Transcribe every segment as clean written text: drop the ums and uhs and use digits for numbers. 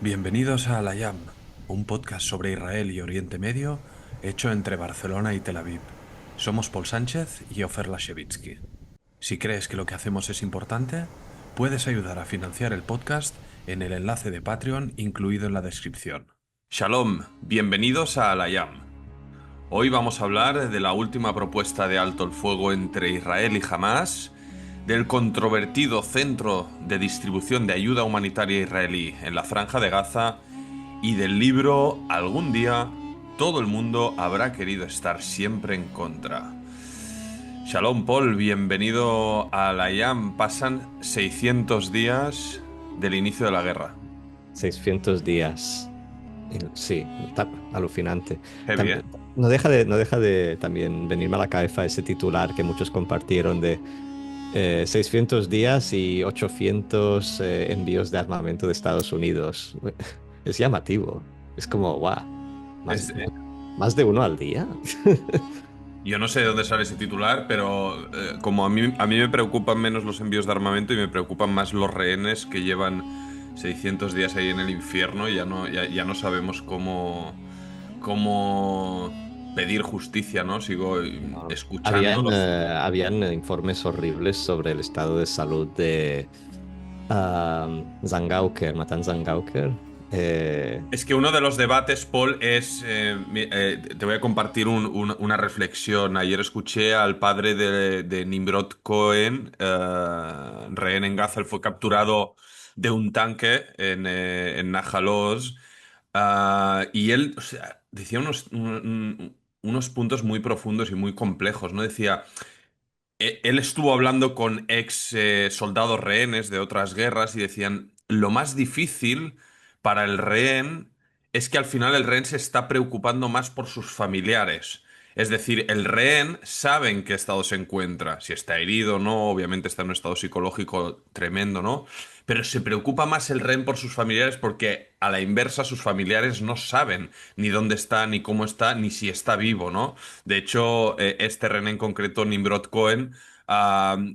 Bienvenidos a Al-Ayam, un podcast sobre Israel y Oriente Medio hecho entre Barcelona y Tel Aviv. Somos Paul Sánchez y Ofer Lashevitsky. Si crees que lo que hacemos es importante, puedes ayudar a financiar el podcast en el enlace de Patreon incluido en la descripción. Shalom, bienvenidos a Al-Ayam. Hoy vamos a hablar de la última propuesta de alto el fuego entre Israel y Hamás, del controvertido centro de distribución de ayuda humanitaria israelí en la Franja de Gaza y del libro Algún día todo el mundo habrá querido estar siempre en contra. Shalom Paul, bienvenido a la IAM. Pasan 600 días del inicio de la guerra. 600 días. Sí, alucinante. Heavy, ¿eh? No deja de también venirme a la cabeza ese titular que muchos compartieron de 600 días y 800 envíos de armamento de Estados Unidos. Es llamativo. Es como, guau, Es, más, más de uno al día. yo no sé de dónde sale ese titular, pero como a mí me preocupan menos los envíos de armamento y me preocupan más los rehenes que llevan 600 días ahí en el infierno y ya no sabemos cómo pedir justicia, ¿no? Sigo No. escuchando Habían, los... habían informes horribles sobre el estado de salud de Zangauker, Matan Zangauker. Es que uno de los debates, Paul, es... te voy a compartir una reflexión. Ayer escuché al padre de Nimrod Cohen, rehén en Gaza. Él fue capturado de un tanque en Nahal Oz. Y él, o sea, decía unos puntos muy profundos y muy complejos, ¿no? Decía... Él estuvo hablando con ex soldados rehenes de otras guerras y decían, lo más difícil para el rehén es que al final el rehén se está preocupando más por sus familiares. Es decir, el rehén sabe en qué estado se encuentra, si está herido o no, obviamente está en un estado psicológico tremendo, ¿no? Pero se preocupa más el rehén por sus familiares porque a la inversa sus familiares no saben ni dónde está, ni cómo está, ni si está vivo, ¿no? De hecho, este rehén en concreto, Nimrod Cohen,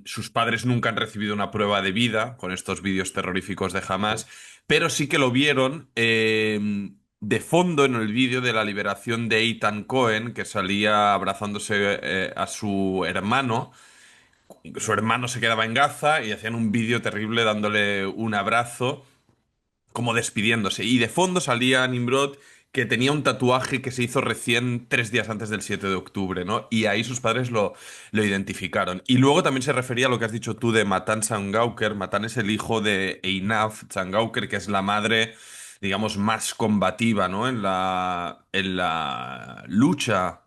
sus padres nunca han recibido una prueba de vida con estos vídeos terroríficos de Hamas, pero sí que lo vieron de fondo en el vídeo de la liberación de Eitan Cohen, que salía abrazándose a su hermano. Su hermano se quedaba en Gaza y hacían un vídeo terrible dándole un abrazo como despidiéndose. Y de fondo salía Nimrod que tenía un tatuaje que se hizo recién 3 días antes del 7 de octubre, ¿no? Y ahí sus padres lo identificaron. Y luego también se refería a lo que has dicho tú de Matan Zangauker. Matan es el hijo de Einaf Zangauker, que es la madre, digamos, más combativa, ¿no? En la lucha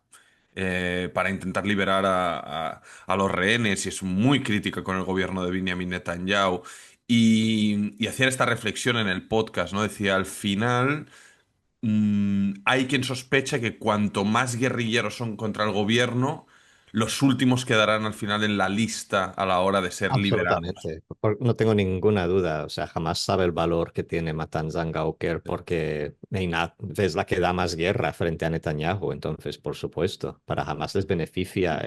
para intentar liberar a los rehenes y es muy crítica con el gobierno de Benjamin Netanyahu. Y hacían esta reflexión en el podcast, ¿no? Decía, al final hay quien sospecha que cuanto más guerrilleros son contra el gobierno, los últimos quedarán al final en la lista a la hora de ser liberados. Absolutamente, no tengo ninguna duda, o sea, jamás sabe el valor que tiene Matan Zangauker porque Einat es la que da más guerra frente a Netanyahu, entonces, por supuesto, para jamás les beneficia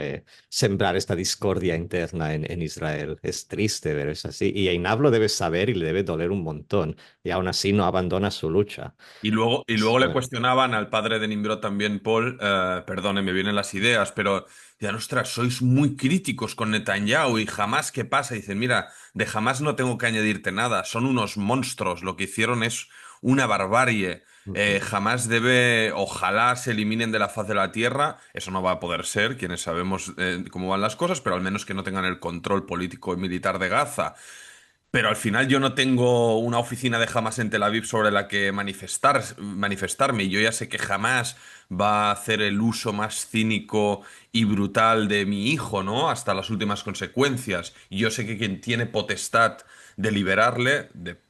sembrar esta discordia interna en Israel. Es triste ver eso así, y Einat lo debe saber y le debe doler un montón, y aún así no abandona su lucha. Y luego le Bueno, cuestionaban al padre de Nimrod también, Paul, perdone, me vienen las ideas, pero decían, ostras, sois muy críticos con Netanyahu y jamás, ¿qué pasa? Y dicen, mira, de jamás no tengo que añadirte nada, son unos monstruos, lo que hicieron es una barbarie. ujú. Jamás debe, ojalá se eliminen de la faz de la tierra, eso no va a poder ser, quienes sabemos cómo van las cosas, pero al menos que no tengan el control político y militar de Gaza. Pero al final yo no tengo una oficina de Hamas en Tel Aviv sobre la que manifestarme. Y yo ya sé que jamás va a hacer el uso más cínico y brutal de mi hijo, ¿no? Hasta las últimas consecuencias. Y yo sé que quien tiene potestad de liberarle,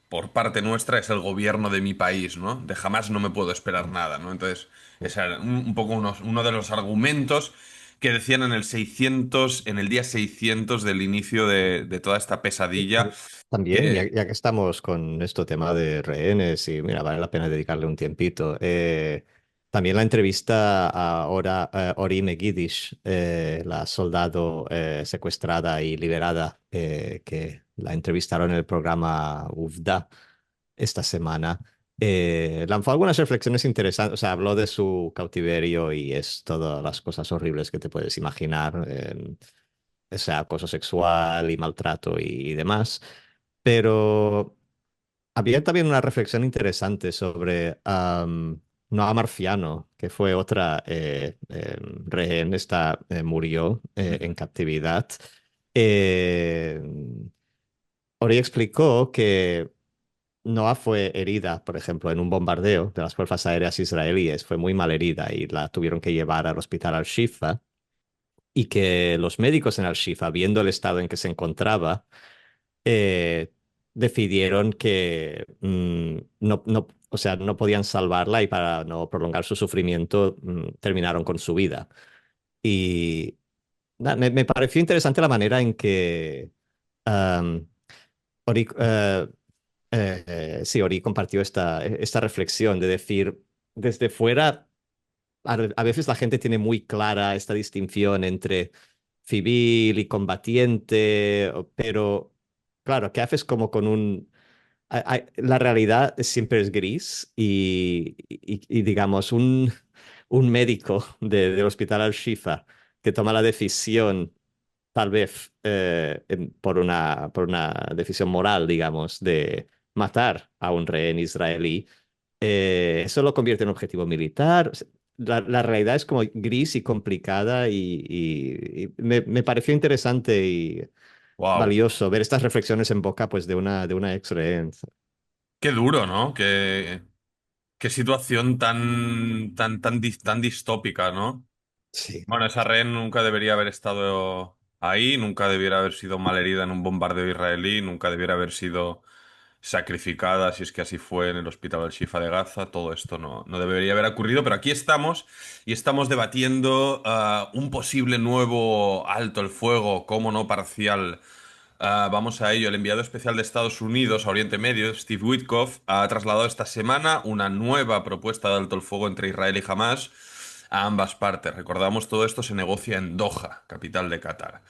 por parte nuestra, es el gobierno de mi país, ¿no? De jamás no me puedo esperar nada, ¿no? Entonces, ese era un poco uno de los argumentos que decían en el día 600 del inicio de toda esta Y pesadilla. también, ya, Que ya que estamos con esto tema de rehenes, y mira, vale la pena dedicarle un tiempito. También la entrevista a Ori Megidish, la soldado secuestrada y liberada, que la entrevistaron en el programa UFDA esta semana. Lanzó algunas reflexiones interesantes, o sea, habló de su cautiverio y es todas las cosas horribles que te puedes imaginar, o sea, acoso sexual y maltrato y demás, pero había también una reflexión interesante sobre Noah Marciano, que fue otra rehén, murió en Ujú. captividad. Eh, Ori explicó que Noah fue herida, por ejemplo, en un bombardeo de las fuerzas aéreas israelíes. Fue muy mal herida y la tuvieron que llevar al hospital Al-Shifa. Y que los médicos en Al-Shifa, viendo el estado en que se encontraba, eh, decidieron que o sea, no podían salvarla y para no prolongar su sufrimiento, terminaron con su vida. Y me pareció interesante la manera en que um, Ori, sí, Ori compartió esta reflexión de decir, desde fuera, a veces la gente tiene muy clara esta distinción entre civil y combatiente, pero claro, ¿qué haces como con la realidad siempre es gris y, digamos, un médico del hospital Al-Shifa que toma la decisión, tal vez por una decisión moral, digamos, de matar a un rehén israelí, eso lo convierte en objetivo militar. O sea, la realidad es como gris y complicada y me pareció interesante y Wow. valioso ver estas reflexiones en boca pues de una ex rehén. Qué duro, ¿no? Qué situación tan distópica, ¿no? Sí. Bueno, esa rehén nunca debería haber estado ahí, nunca debiera haber sido malherida en un bombardeo israelí, nunca debiera haber sido sacrificada, si es que así fue, en el hospital Al-Shifa de Gaza. Todo esto no debería haber ocurrido, pero aquí estamos y estamos debatiendo un posible nuevo alto el fuego, cómo no parcial. Vamos a ello. El enviado especial de Estados Unidos a Oriente Medio, Steve Witkoff, ha trasladado esta semana una nueva propuesta de alto el fuego entre Israel y Hamas a ambas partes. Recordamos, todo esto se negocia en Doha, capital de Qatar.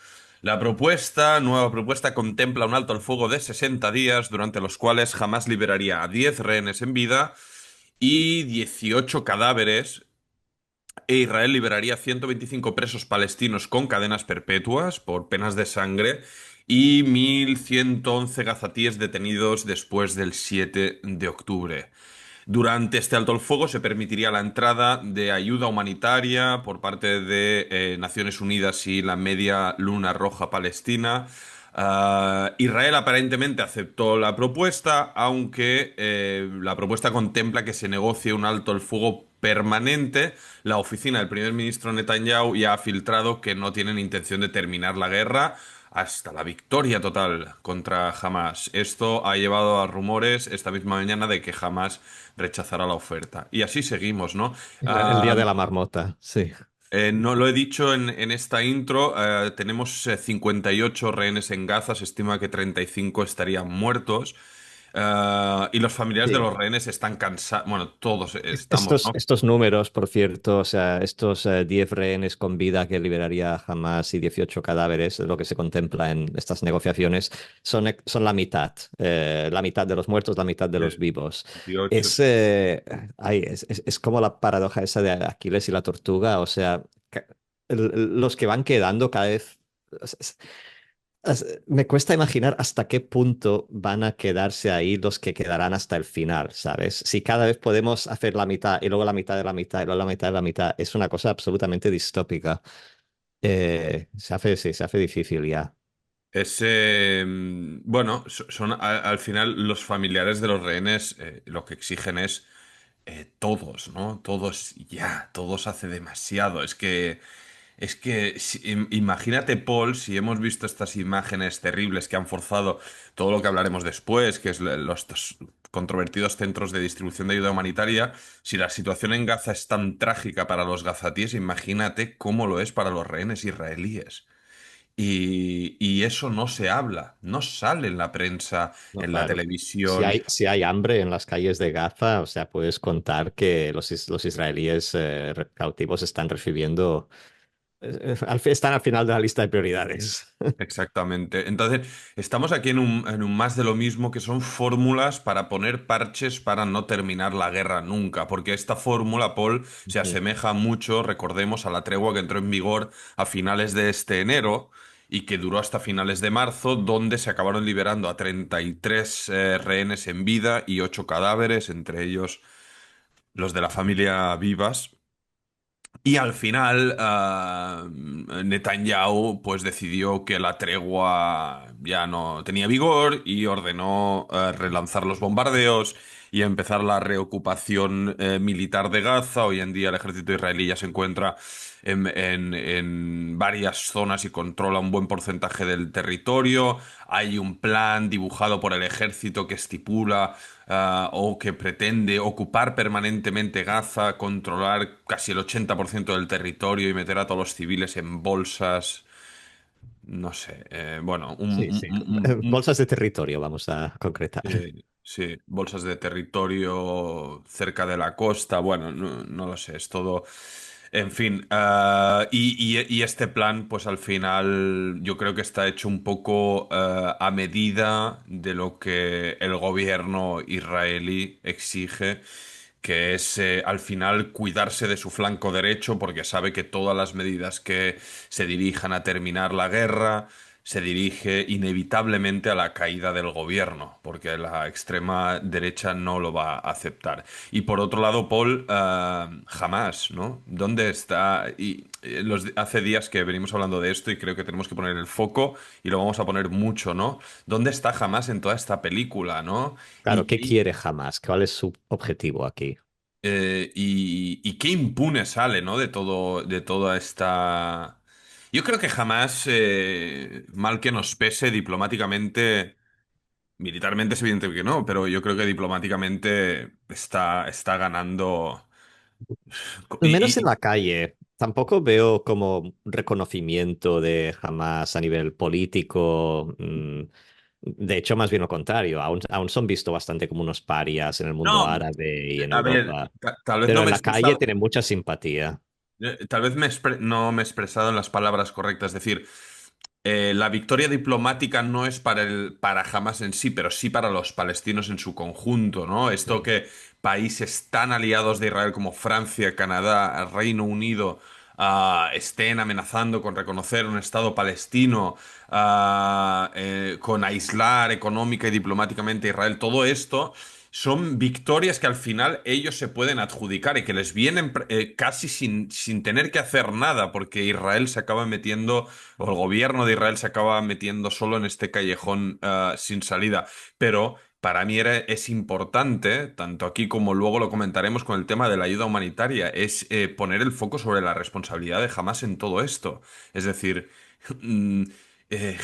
La nueva propuesta, contempla un alto al fuego de 60 días, durante los cuales Hamas liberaría a 10 rehenes en vida y 18 cadáveres, e Israel liberaría 125 presos palestinos con cadenas perpetuas por penas de sangre y 1.111 gazatíes detenidos después del 7 de octubre. Durante este alto el fuego se permitiría la entrada de ayuda humanitaria por parte de Naciones Unidas y la Media Luna Roja Palestina. Israel aparentemente aceptó la propuesta, aunque la propuesta contempla que se negocie un alto el fuego permanente. La oficina del primer ministro Netanyahu ya ha filtrado que no tienen intención de terminar la guerra hasta la victoria total contra Hamas. Esto ha llevado a rumores esta misma mañana de que Hamas rechazará la oferta. Y así seguimos, ¿no? El día de la marmota, sí. No lo he dicho en esta intro, tenemos 58 rehenes en Gaza, se estima que 35 estarían muertos, y los familiares de Sí. los rehenes están cansados, bueno, todos estamos, Estos, ¿no? estos números, por cierto, o sea, estos 10 rehenes con vida que liberaría Hamas y 18 cadáveres, lo que se contempla en estas negociaciones, son la mitad de los muertos, la mitad de los Eh, vivos. 18. Es como la paradoja esa de Aquiles y la tortuga, o sea, los que van quedando cada vez... Me cuesta imaginar hasta qué punto van a quedarse ahí los que quedarán hasta el final, ¿sabes? Si cada vez podemos hacer la mitad y luego la mitad de la mitad y luego la mitad de la mitad, es una cosa absolutamente distópica. Sí, se hace difícil ya. Bueno, son al final los familiares de los rehenes, lo que exigen es todos, ¿no? Todos ya, todos hace demasiado. Es que imagínate, Paul, si hemos visto estas imágenes terribles que han forzado todo lo que hablaremos después, que es estos controvertidos centros de distribución de ayuda humanitaria. Si la situación en Gaza es tan trágica para los gazatíes, imagínate cómo lo es para los rehenes israelíes. Y eso no se habla, no sale en la prensa, No, en la claro. Si televisión. hay, si hay hambre en las calles de Gaza, o sea, puedes contar que los israelíes cautivos están recibiendo están al final de la lista de prioridades. Exactamente. Entonces, estamos aquí en un más de lo mismo, que son fórmulas para poner parches para no terminar la guerra nunca, porque esta fórmula, Paul, se Ujú. asemeja mucho, recordemos, a la tregua que entró en vigor a finales de este enero y que duró hasta finales de marzo, donde se acabaron liberando a 33 rehenes en vida y 8 cadáveres, entre ellos los de la familia vivas. Y al final, Netanyahu pues decidió que la tregua ya no tenía vigor y ordenó relanzar los bombardeos y empezar la reocupación militar de Gaza. Hoy en día el ejército israelí ya se encuentra en varias zonas y controla un buen porcentaje del territorio. Hay un plan dibujado por el ejército que estipula o que pretende ocupar permanentemente Gaza, controlar casi el 80% del territorio y meter a todos los civiles en bolsas. No sé, bueno, Sí, sí. Bolsas de territorio, vamos a concretar. sí, sí, bolsas de territorio cerca de la costa, bueno, no lo sé, es todo. En fin, y este plan, pues al final yo creo que está hecho un poco a medida de lo que el gobierno israelí exige, que es al final cuidarse de su flanco derecho, porque sabe que todas las medidas que se dirijan a terminar la guerra se dirige inevitablemente a la caída del gobierno, porque la extrema derecha no lo va a aceptar. Y por otro lado, Paul, jamás, ¿no? ¿Dónde está? Y hace días que venimos hablando de esto y creo que tenemos que poner el foco y lo vamos a poner mucho, ¿no? ¿Dónde está jamás en toda esta película, ¿no? Claro, ¿qué quiere jamás? ¿Cuál es su objetivo aquí? Y qué impune sale, ¿no? De toda esta. Yo creo que jamás, mal que nos pese diplomáticamente, militarmente es evidente que no, pero yo creo que diplomáticamente está ganando. Al menos en la calle. Tampoco veo como un reconocimiento de Hamas a nivel político. De hecho, más bien lo contrario. Aún son vistos bastante como unos parias en el mundo No, árabe y en a ver, Europa. tal vez Pero no en me he la calle expresado. tienen mucha simpatía. Tal vez no me he expresado en las palabras correctas. Es decir, la victoria diplomática no es para Hamas en sí, pero sí para los palestinos en su conjunto, ¿no? Esto que países tan aliados de Israel como Francia, Canadá, Reino Unido estén amenazando con reconocer un Estado palestino, con aislar económica y diplomáticamente a Israel, todo esto son victorias que al final ellos se pueden adjudicar y que les vienen casi sin tener que hacer nada, porque Israel se acaba metiendo, o el gobierno de Israel se acaba metiendo solo en este callejón sin salida. Pero para mí es importante, tanto aquí como luego lo comentaremos con el tema de la ayuda humanitaria, es poner el foco sobre la responsabilidad de Hamas en todo esto. Es decir, mm,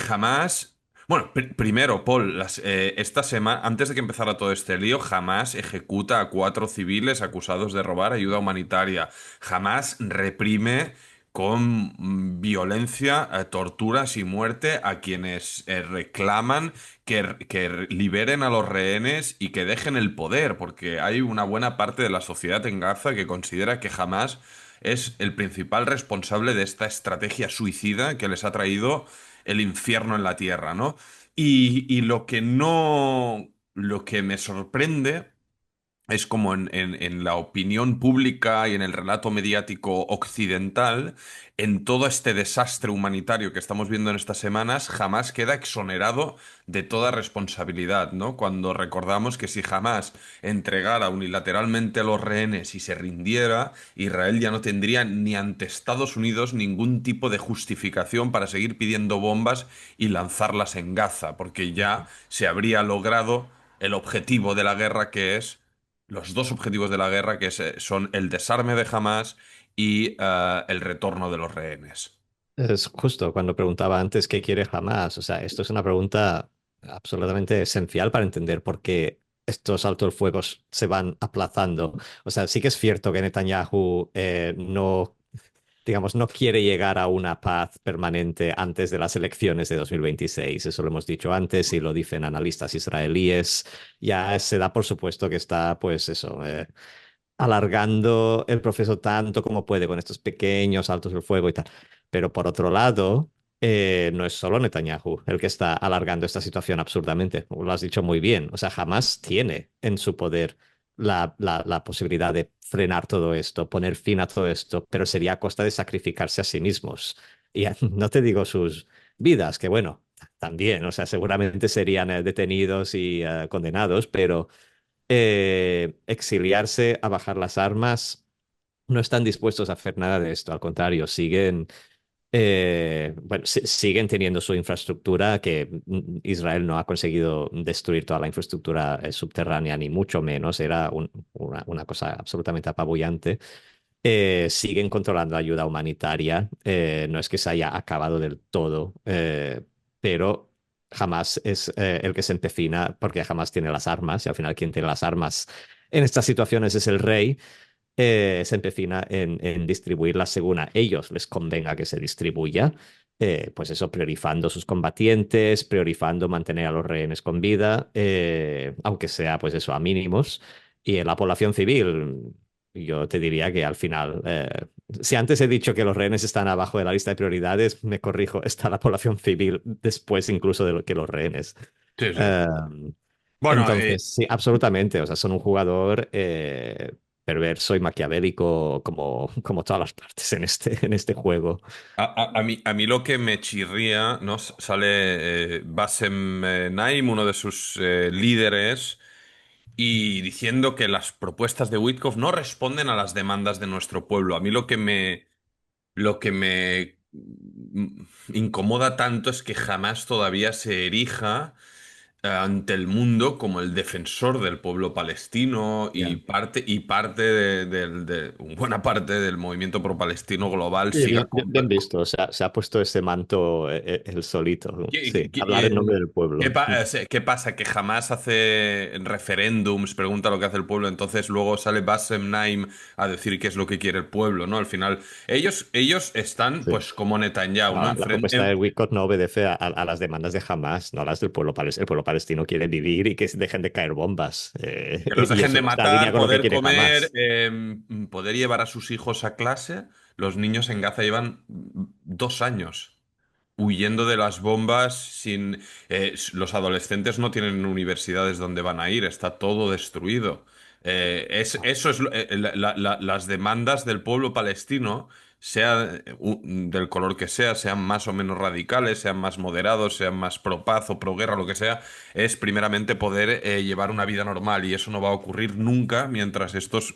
Hamas. Bueno, primero, Paul, esta semana, antes de que empezara todo este lío, jamás ejecuta a 4 civiles acusados de robar ayuda humanitaria. Jamás reprime con violencia, torturas y muerte a quienes reclaman que liberen a los rehenes y que dejen el poder, porque hay una buena parte de la sociedad en Gaza que considera que jamás es el principal responsable de esta estrategia suicida que les ha traído el infierno en la tierra, ¿no? Y lo que no, lo que me sorprende es como en la opinión pública y en el relato mediático occidental, en todo este desastre humanitario que estamos viendo en estas semanas, jamás queda exonerado de toda responsabilidad, ¿no? Cuando recordamos que si jamás entregara unilateralmente a los rehenes y se rindiera, Israel ya no tendría ni ante Estados Unidos ningún tipo de justificación para seguir pidiendo bombas y lanzarlas en Gaza, porque ya se habría logrado el objetivo de la guerra, que es los dos objetivos de la guerra, son el desarme de Hamas y el retorno de los rehenes. Es justo cuando preguntaba antes qué quiere jamás. O sea, esto es una pregunta absolutamente esencial para entender por qué estos altos fuegos se van aplazando. O sea, sí que es cierto que Netanyahu no, digamos, no quiere llegar a una paz permanente antes de las elecciones de 2026. Eso lo hemos dicho antes y lo dicen analistas israelíes. Ya se da por supuesto que está, pues eso, alargando el proceso tanto como puede con estos pequeños altos del fuego y tal. Pero por otro lado, no es solo Netanyahu el que está alargando esta situación absurdamente. Lo has dicho muy bien. O sea, jamás tiene en su poder la posibilidad de frenar todo esto, poner fin a todo esto, pero sería a costa de sacrificarse a sí mismos. Y no te digo sus vidas, que bueno, también, o sea, seguramente serían detenidos y condenados, pero exiliarse a bajar las armas, no están dispuestos a hacer nada de esto, al contrario, siguen, bueno, siguen teniendo su infraestructura, que Israel no ha conseguido destruir toda la infraestructura subterránea, ni mucho menos, era una cosa absolutamente apabullante. Siguen controlando ayuda humanitaria, no es que se haya acabado del todo, pero jamás es el que se empecina, porque jamás tiene las armas, y al final quien tiene las armas en estas situaciones es el rey. Se empecina en distribuirlas según a ellos les convenga que se distribuya, pues eso, priorizando sus combatientes, priorizando mantener a los rehenes con vida, aunque sea pues eso a mínimos. Y en la población civil, yo te diría que al final, si antes he dicho que los rehenes están abajo de la lista de prioridades, me corrijo, está la población civil después incluso de lo que los rehenes. Sí, sí. Eh, Bueno, entonces, sí, absolutamente. O sea, son un jugador perverso y maquiavélico como todas las partes en este juego. a mí lo que me chirría, ¿no? Sale Bassem Naim, uno de sus líderes, y diciendo que las propuestas de Witkoff no responden a las demandas de nuestro pueblo. A mí lo que me incomoda tanto es que jamás todavía se erija ante el mundo como el defensor del pueblo palestino Ya. y parte buena parte del movimiento pro-palestino global Sí, siga bien, bien visto. O sea, se ha puesto ese manto él solito. ¿Qué, Sí, hablar en nombre del pueblo. qué pasa? Que jamás hace referéndums, pregunta lo que hace el pueblo, entonces luego sale Bassem Naim a decir qué es lo que quiere el pueblo, ¿no? Al final, ellos están Sí. pues como Netanyahu, ¿no? No, la propuesta de Wicot no obedece a las demandas de Hamas, no a las del pueblo palestino. El pueblo palestino quiere vivir y que dejen de caer bombas. Que los Y dejen eso de no está en línea matar, con lo que poder quiere comer, Hamas. poder llevar a sus hijos a clase. Los niños en Gaza llevan 2 años huyendo de las bombas sin... los adolescentes no tienen universidades donde van a ir, está todo destruido. Eso es las demandas del pueblo palestino, sea del color que sea, sean más o menos radicales, sean más moderados, sean más pro paz o pro guerra, lo que sea, es primeramente poder llevar una vida normal y eso no va a ocurrir nunca mientras estos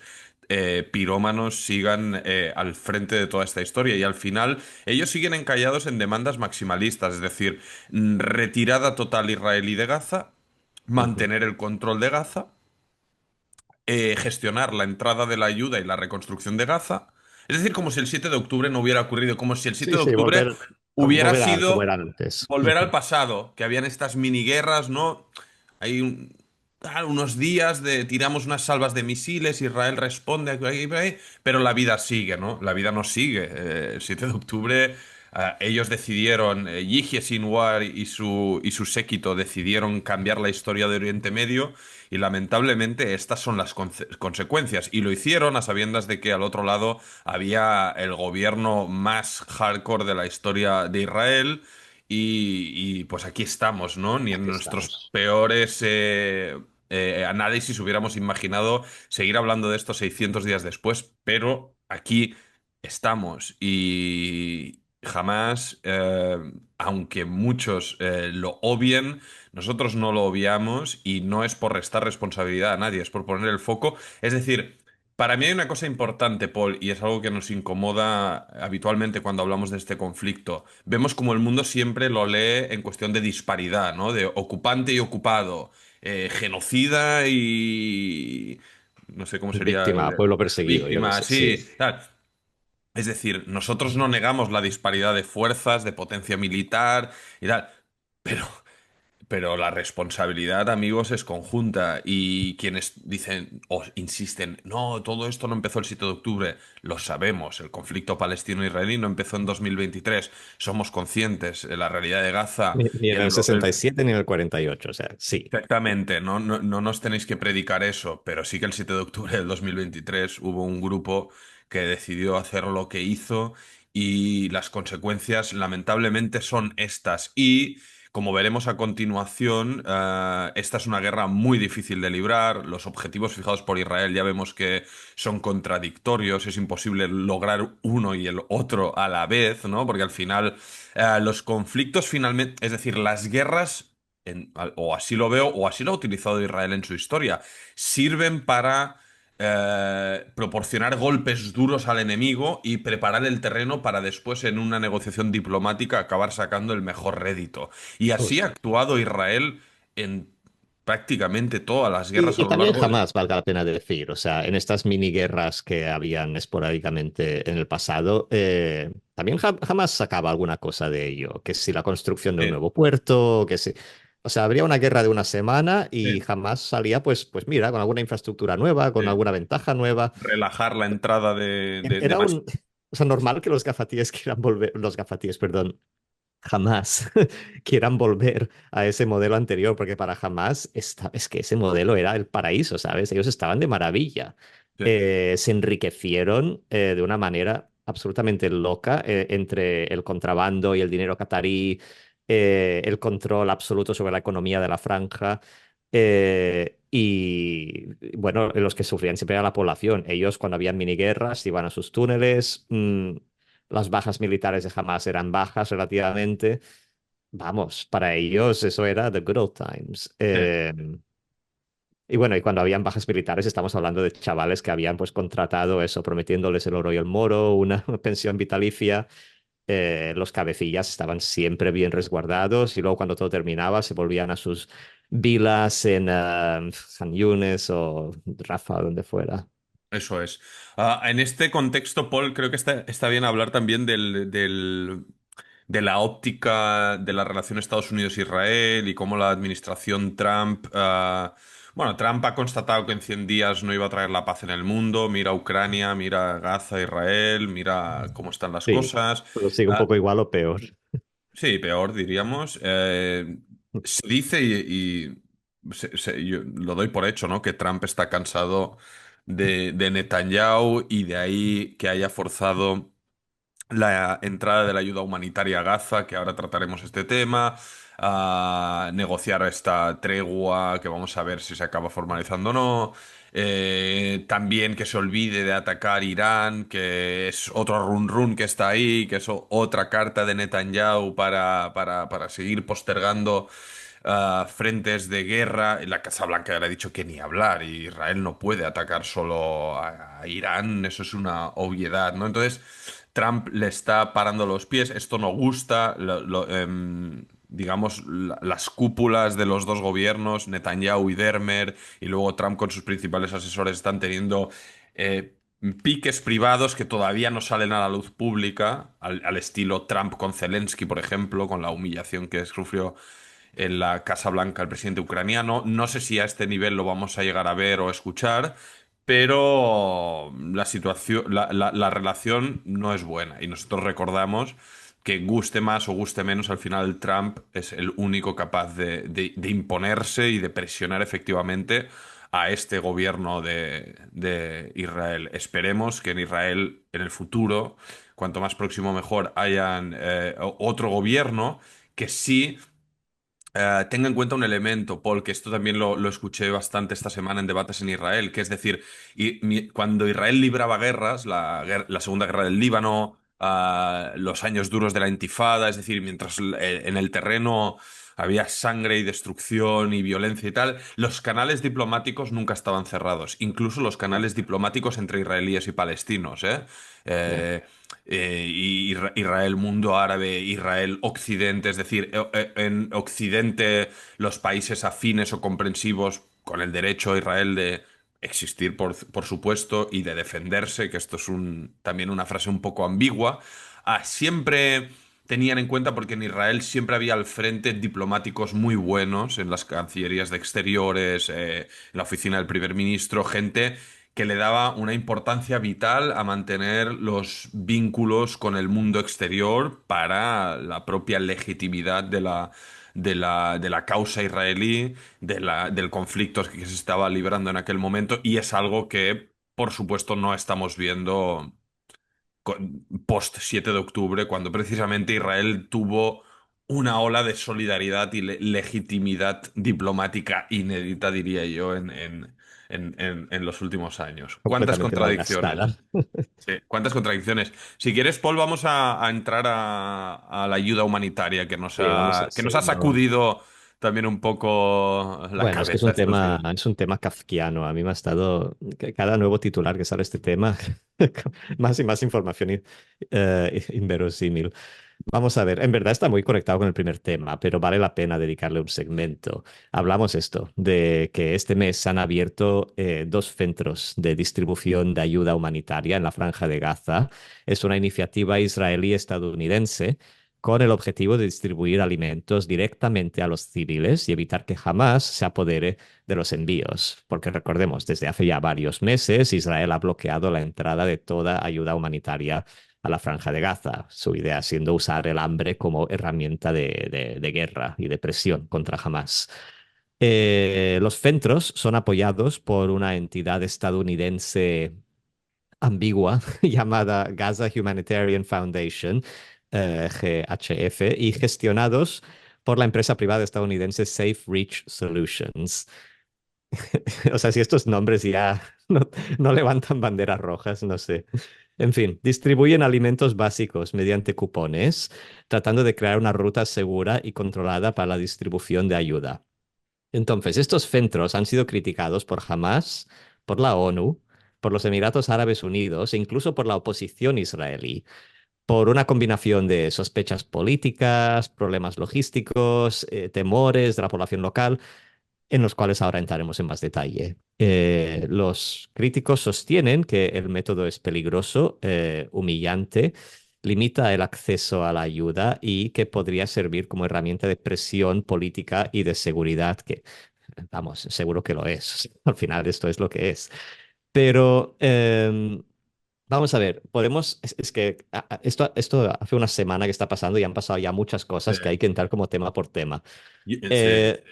pirómanos sigan al frente de toda esta historia y al final ellos siguen encallados en demandas maximalistas, es decir, retirada total israelí de Gaza, Ujú. mantener el control de Gaza, gestionar la entrada de la ayuda y la reconstrucción de Gaza. Es decir, como si el 7 de octubre no hubiera ocurrido, como si el 7 Sí, de sí, octubre hubiera volver a como sido era antes. volver al Ujú. pasado, que habían estas mini guerras, ¿no? Hay unos días de tiramos unas salvas de misiles, Israel responde, pero la vida sigue, ¿no? La vida no sigue. El 7 de octubre ellos decidieron, Yihya Sinwar y su séquito decidieron cambiar la historia de Oriente Medio y lamentablemente estas son las consecuencias. Y lo hicieron a sabiendas de que al otro lado había el gobierno más hardcore de la historia de Israel. Pues aquí estamos, ¿no? Ni en Aquí nuestros estamos. peores análisis hubiéramos imaginado seguir hablando de esto 600 días después, pero aquí estamos y jamás, aunque muchos lo obvien, nosotros no lo obviamos y no es por restar responsabilidad a nadie, es por poner el foco. Es decir, para mí hay una cosa importante, Paul, y es algo que nos incomoda habitualmente cuando hablamos de este conflicto. Vemos como el mundo siempre lo lee en cuestión de disparidad, ¿no? De ocupante y ocupado, genocida y... No sé cómo sería... Víctima, pueblo perseguido, yo qué víctima, sé. Sí. sí. Tal. Es decir, nosotros no negamos la disparidad de fuerzas, de potencia militar y tal, pero la responsabilidad, amigos, es conjunta y quienes dicen o insisten, no, todo esto no empezó el 7 de octubre, lo sabemos, el conflicto palestino-israelí no empezó en 2023, somos conscientes, la realidad de Gaza Ni y en el 67 ni en el 48, o sea, sí. Exactamente, no, no, no nos tenéis que predicar eso, pero sí que el 7 de octubre del 2023 hubo un grupo que decidió hacer lo que hizo y las consecuencias lamentablemente son estas. Y como veremos a continuación, esta es una guerra muy difícil de librar. Los objetivos fijados por Israel ya vemos que son contradictorios, es imposible lograr uno y el otro a la vez, ¿no? Porque al final los conflictos finalmente, es decir, las guerras, o así lo veo, o así lo ha utilizado Israel en su historia, sirven para proporcionar golpes duros al enemigo y preparar el terreno para después en una negociación diplomática acabar sacando el mejor rédito. Y así ha Justo. actuado Israel en prácticamente todas las guerras a Y lo también largo de... jamás, valga la pena decir, o sea, en estas mini guerras que habían esporádicamente en el pasado, también jamás sacaba alguna cosa de ello, que si la construcción de un Sí, nuevo puerto, que si... O sea, habría una guerra de una semana y sí. jamás salía, pues mira, con alguna infraestructura nueva, con Sí. alguna ventaja nueva. Relajar la entrada de Era más... un... O sea, normal que los gafatíes quieran volver, los gafatíes, perdón, jamás quieran volver a ese modelo anterior, porque para jamás es que ese modelo era el paraíso, ¿sabes? Ellos estaban de maravilla. Sí, Se enriquecieron de una manera absolutamente loca entre el contrabando y el dinero catarí, el control absoluto sobre la economía de la franja. Y bueno, los que sufrían siempre era la población. Ellos, cuando habían miniguerras, iban a sus túneles. Las bajas militares de Hamas eran bajas relativamente. Vamos, para ellos eso era the good old times. sí. Y bueno, y cuando habían bajas militares estamos hablando de chavales que habían pues contratado eso, prometiéndoles el oro y el moro, una pensión vitalicia. Los cabecillas estaban siempre bien resguardados y luego cuando todo terminaba se volvían a sus vilas en San Yunes o Rafa, donde fuera. Eso es. En este contexto, Paul, creo que está bien hablar también de la óptica de la relación Estados Unidos-Israel y cómo la administración Trump... bueno, Trump ha constatado que en 100 días no iba a traer la paz en el mundo. Mira Ucrania, mira Gaza, Israel, mira cómo están las Sí, cosas. pero sigue un Ah, poco igual o peor. sí, peor, diríamos. Se dice yo lo doy por hecho, ¿no? Que Trump está cansado de Netanyahu y de ahí que haya forzado la entrada de la ayuda humanitaria a Gaza, que ahora trataremos este tema, a negociar esta tregua que vamos a ver si se acaba formalizando o no. También que se olvide de atacar Irán, que es otro run run que está ahí, que es otra carta de Netanyahu para seguir postergando frentes de guerra. La Casa Blanca ya le ha dicho que ni hablar, y Israel no puede atacar solo a Irán, eso es una obviedad, ¿no? Entonces, Trump le está parando los pies, esto no gusta, digamos, las cúpulas de los dos gobiernos, Netanyahu y Dermer, y luego Trump con sus principales asesores están teniendo... piques privados que todavía no salen a la luz pública, al estilo Trump con Zelensky, por ejemplo, con la humillación que sufrió en la Casa Blanca el presidente ucraniano. No sé si a este nivel lo vamos a llegar a ver o escuchar, pero la situación, la relación no es buena. Y nosotros recordamos que guste más o guste menos, al final Trump es el único capaz de imponerse y de presionar efectivamente a este gobierno de Israel. Esperemos que en Israel, en el futuro, cuanto más próximo mejor, hayan otro gobierno que sí tenga en cuenta un elemento, Paul, que esto también lo escuché bastante esta semana en debates en Israel, que es decir, cuando Israel libraba guerras, la Segunda Guerra del Líbano, los años duros de la Intifada, es decir, mientras en el terreno había sangre y destrucción y violencia y tal, los canales diplomáticos nunca estaban cerrados, incluso los canales diplomáticos entre israelíes y palestinos, ¿eh? Ya. Eh, Israel, mundo árabe, Israel, Occidente, es decir, en Occidente los países afines o comprensivos con el derecho a Israel de existir, por supuesto, y de defenderse, que esto es también una frase un poco ambigua, siempre tenían en cuenta porque en Israel siempre había al frente diplomáticos muy buenos en las cancillerías de exteriores, en la oficina del primer ministro, gente que le daba una importancia vital a mantener los vínculos con el mundo exterior para la propia legitimidad de la causa israelí, del conflicto que se estaba librando en aquel momento, y es algo que, por supuesto, no estamos viendo post 7 de octubre, cuando precisamente Israel tuvo una ola de solidaridad y legitimidad diplomática inédita, diría yo, en los últimos años. ¿Cuántas Completamente contradicciones? malgastada. Sí, ¿cuántas contradicciones? Si quieres, Paul, vamos a entrar a la ayuda humanitaria Sí, vamos a, que nos sí, ha no. sacudido también un poco la Bueno, es que cabeza estos días. es un tema kafkiano. A mí me ha estado, cada nuevo titular que sale este tema, más y más información inverosímil. Vamos a ver, en verdad está muy conectado con el primer tema, pero vale la pena dedicarle un segmento. Hablamos esto, de que este mes se han abierto dos centros de distribución de ayuda humanitaria en la Franja de Gaza. Es una iniciativa israelí-estadounidense con el objetivo de distribuir alimentos directamente a los civiles y evitar que jamás se apodere de los envíos. Porque recordemos, desde hace ya varios meses Israel ha bloqueado la entrada de toda ayuda humanitaria a la Franja de Gaza, su idea siendo usar el hambre como herramienta de guerra y de presión contra Hamas. Los centros son apoyados por una entidad estadounidense ambigua llamada Gaza Humanitarian Foundation, GHF, y gestionados por la empresa privada estadounidense Safe Reach Solutions. O sea, si estos nombres ya no levantan banderas rojas, no sé. En fin, distribuyen alimentos básicos mediante cupones, tratando de crear una ruta segura y controlada para la distribución de ayuda. Entonces, estos centros han sido criticados por Hamas, por la ONU, por los Emiratos Árabes Unidos e incluso por la oposición israelí, por una combinación de sospechas políticas, problemas logísticos, temores de la población local en los cuales ahora entraremos en más detalle. Los críticos sostienen que el método es peligroso, humillante, limita el acceso a la ayuda y que podría servir como herramienta de presión política y de seguridad, que, vamos, seguro que lo es. Al final esto es lo que es. Pero vamos a ver, es que esto hace una semana que está pasando y han pasado ya muchas cosas que hay que entrar como tema por tema. Sí. Eh,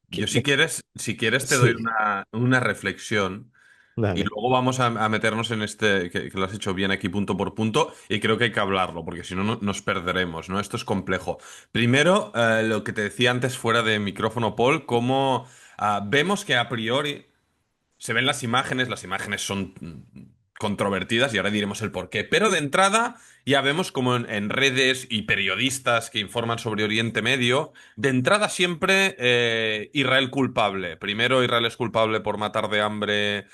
Yo de- si quieres te doy sí, una reflexión y dale. luego vamos a meternos en este, que lo has hecho bien aquí punto por punto y creo que hay que hablarlo porque si no nos perderemos, ¿no? Esto es complejo. Primero, lo que te decía antes fuera de micrófono, Paul, cómo vemos que a priori se ven las imágenes son controvertidas y ahora diremos el porqué. Pero de entrada ya vemos como en redes y periodistas que informan sobre Oriente Medio, de entrada siempre Israel culpable. Primero Israel es culpable por matar de hambre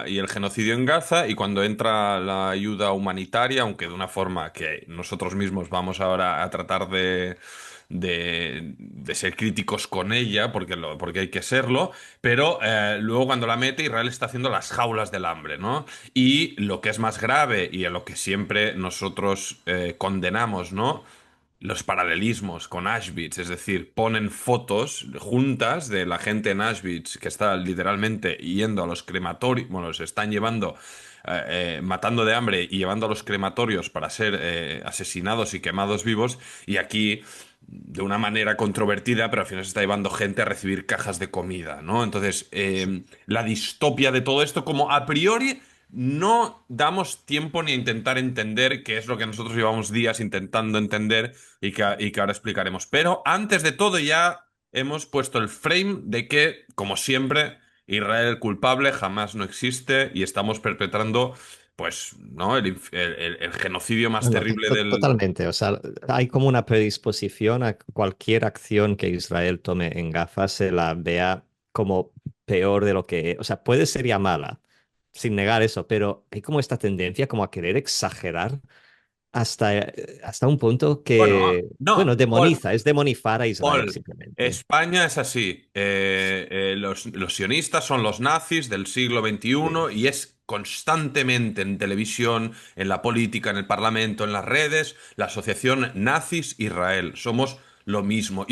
y el genocidio en Gaza y cuando entra la ayuda humanitaria, aunque de una forma que nosotros mismos vamos ahora a tratar de ser críticos con ella, porque hay que serlo, pero luego cuando la mete, Israel está haciendo las jaulas del hambre, ¿no? Y lo que es más grave y a lo que siempre nosotros condenamos, ¿no? Los paralelismos con Auschwitz, es decir, ponen fotos juntas de la gente en Auschwitz que está literalmente yendo a los crematorios, bueno, se están llevando, matando de hambre y llevando a los crematorios para ser asesinados y quemados vivos, y aquí de una manera controvertida, pero al final se está llevando gente a recibir cajas de comida, ¿no? Entonces, la distopia de todo esto, como a priori no damos tiempo ni a intentar entender qué es lo que nosotros llevamos días intentando entender y que ahora explicaremos. Pero antes de todo ya hemos puesto el frame de que, como siempre, Israel culpable jamás no existe y estamos perpetrando, pues, ¿no? El genocidio más No, no, terrible totalmente. O sea, hay como una predisposición a cualquier acción que Israel tome en Gaza se la vea como peor de lo que, o sea, puede ser ya mala, sin negar eso, pero hay como esta tendencia como a querer exagerar hasta un punto Bueno, que, bueno, no, demoniza, es demonizar a Israel Paul, simplemente. España es así. Los sionistas son los nazis del siglo XXI Sí. y es constantemente en televisión, en la política, en el parlamento, en las redes, la asociación Nazis-Israel. Somos lo mismo.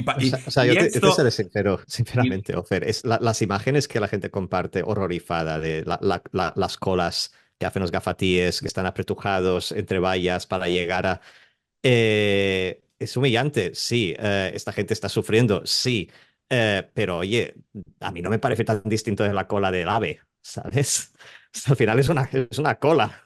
O sea, Y yo te esto, seré sincero, y- sinceramente, Ofer, es las imágenes que la gente comparte horrorizada de las colas que hacen los gafatíes, que están apretujados entre vallas para llegar a... es humillante, sí, esta gente está sufriendo, sí, pero oye, a mí no me parece tan distinto de la cola del ave, ¿sabes? Al final es una cola.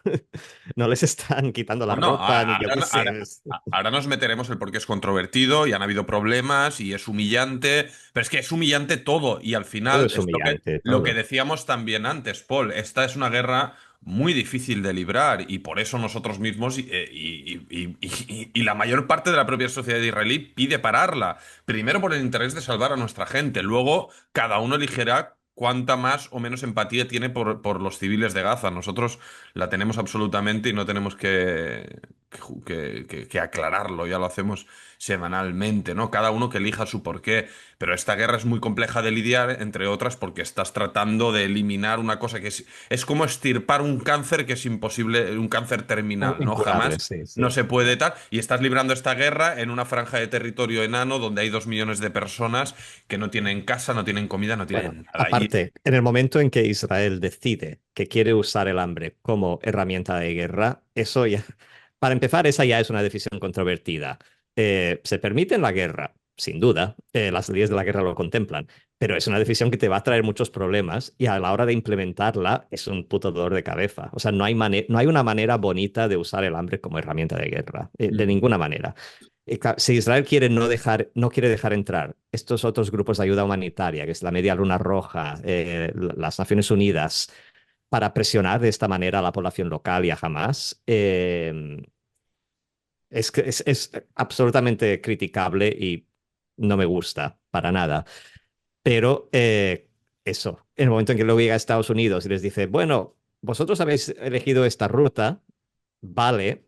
No les están quitando la Bueno, ropa, ni yo qué sé. ahora nos meteremos el por qué es controvertido y han habido problemas y es humillante, pero es que es humillante todo y al Todo final es es humillante, lo que todo. decíamos también antes, Paul, esta es una guerra muy difícil de librar y por eso nosotros mismos y la mayor parte de la propia sociedad israelí pide pararla, primero por el interés de salvar a nuestra gente, luego cada uno elegirá cuánta más o menos empatía tiene por los civiles de Gaza. Nosotros la tenemos absolutamente y no tenemos que aclararlo, ya lo hacemos semanalmente, ¿no? Cada uno que elija su porqué. Pero esta guerra es muy compleja de lidiar, entre otras, porque estás tratando de eliminar una cosa es como extirpar un cáncer que es imposible, un cáncer terminal, ¿no? Incurable, Jamás sí, no sí. se puede tal. Y estás librando esta guerra en una franja de territorio enano donde hay 2 millones de personas que no tienen casa, no tienen comida, no Bueno, tienen nada. Y aparte, en el momento en que Israel decide que quiere usar el hambre como herramienta de guerra, eso ya, para empezar, esa ya es una decisión controvertida. Se permite la guerra, sin duda, las leyes de la guerra lo contemplan, pero es una decisión que te va a traer muchos problemas y a la hora de implementarla es un puto dolor de cabeza. O sea, no hay una manera bonita de usar el hambre como herramienta de guerra, de Ujú. ninguna manera. Si Israel quiere no quiere dejar entrar estos otros grupos de ayuda humanitaria, que es la Media Luna Roja, las Naciones Unidas, para presionar de esta manera a la población local y a Hamas, es absolutamente criticable y no me gusta para nada. Pero eso, en el momento en que luego llega a Estados Unidos y les dice, bueno, vosotros habéis elegido esta ruta, vale.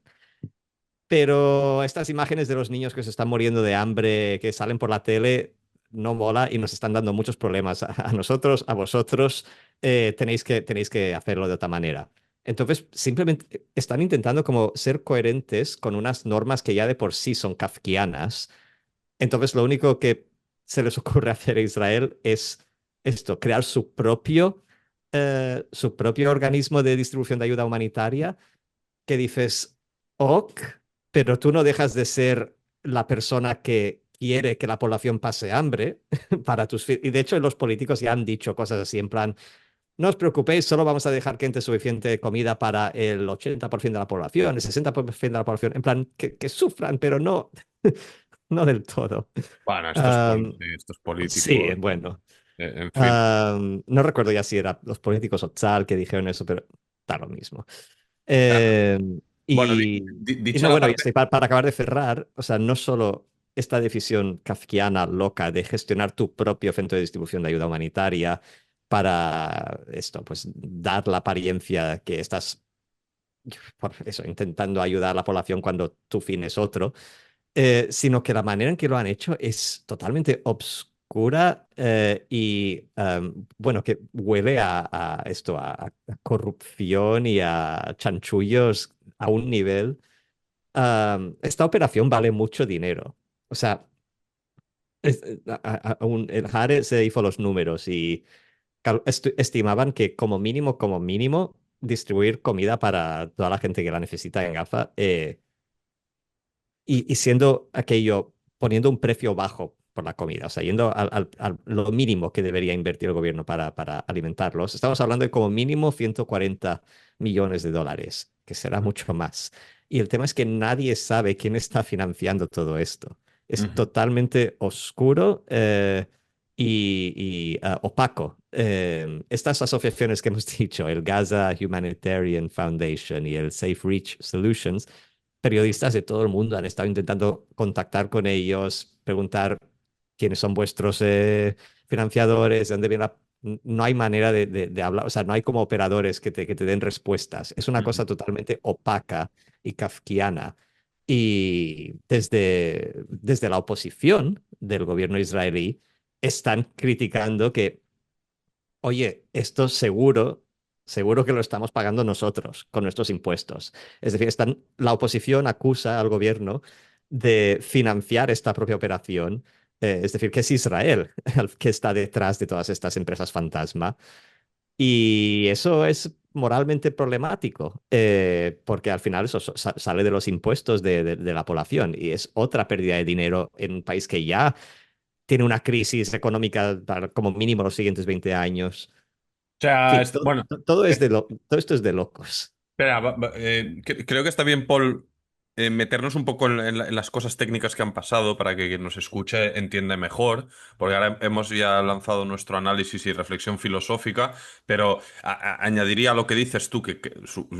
Pero estas imágenes de los niños que se están muriendo de hambre, que salen por la tele, no mola y nos están dando muchos problemas a nosotros, a vosotros. Tenéis que hacerlo de otra manera. Entonces, simplemente están intentando como ser coherentes con unas normas que ya de por sí son kafkianas. Entonces, lo único que se les ocurre hacer a Israel es esto, crear su propio organismo de distribución de ayuda humanitaria que dices, ok, pero tú no dejas de ser la persona que quiere que la población pase hambre para y de hecho los políticos ya han dicho cosas así en plan, no os preocupéis, solo vamos a dejar que entre suficiente comida para el 80% de la población, el 60% de la población, en plan, que sufran, pero no, no del todo. Bueno, Um, estos sí, políticos, bueno. en fin. No recuerdo ya si eran los políticos o Tzal que dijeron eso, pero da lo mismo. Ah, Eh, bueno, y dicha no, la bueno, parte. para acabar de cerrar, o sea, no solo esta decisión kafkiana loca de gestionar tu propio centro de distribución de ayuda humanitaria para esto, pues dar la apariencia que estás, por eso, intentando ayudar a la población cuando tu fin es otro, sino que la manera en que lo han hecho es totalmente obscura bueno, que huele a esto, a corrupción y a chanchullos a un nivel. Esta operación vale mucho dinero. O sea, el Hare se hizo los números y estimaban que como mínimo, distribuir comida para toda la gente que la necesita en Gaza y siendo aquello, poniendo un precio bajo por la comida, o sea, yendo a lo mínimo que debería invertir el gobierno para alimentarlos, estamos hablando de como mínimo 140 millones de dólares, que será mucho más. Y el tema es que nadie sabe quién está financiando todo esto. Es Ujú, totalmente oscuro opaco. Estas asociaciones que hemos dicho, el Gaza Humanitarian Foundation y el Safe Reach Solutions, periodistas de todo el mundo han estado intentando contactar con ellos, preguntar quiénes son vuestros financiadores, de dónde viene la... No hay manera de hablar, o sea, no hay como operadores que te den respuestas. Es una ujú. cosa totalmente opaca y kafkiana. Y desde la oposición del gobierno israelí están criticando que oye, esto seguro que lo estamos pagando nosotros con nuestros impuestos. Es decir, la oposición acusa al gobierno de financiar esta propia operación. Es decir, que es Israel el que está detrás de todas estas empresas fantasma. Y eso es moralmente problemático, porque al final eso sale de los impuestos de la población y es otra pérdida de dinero en un país que ya tiene una crisis económica para como mínimo los siguientes 20 años. En sea, fin, bueno, todo esto es de locos. espera, creo que está bien, Paul, meternos un poco en las cosas técnicas que han pasado para que quien nos escuche entienda mejor, porque ahora hemos ya lanzado nuestro análisis y reflexión filosófica, pero añadiría a lo que dices tú, que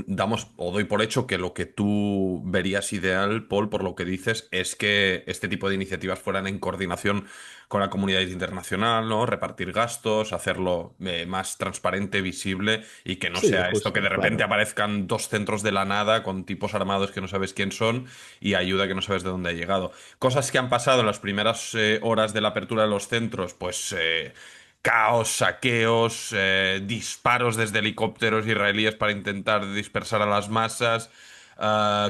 damos o doy por hecho que lo que tú verías ideal, Paul, por lo que dices, es que este tipo de iniciativas fueran en coordinación con la comunidad internacional, ¿no? Repartir gastos, hacerlo más transparente, visible y que no Sí, sea esto que justo, de repente claro. aparezcan dos centros de la nada con tipos armados que no sabes quién son y ayuda que no sabes de dónde ha llegado. Cosas que han pasado en las primeras horas de la apertura de los centros, pues caos, saqueos, disparos desde helicópteros israelíes para intentar dispersar a las masas.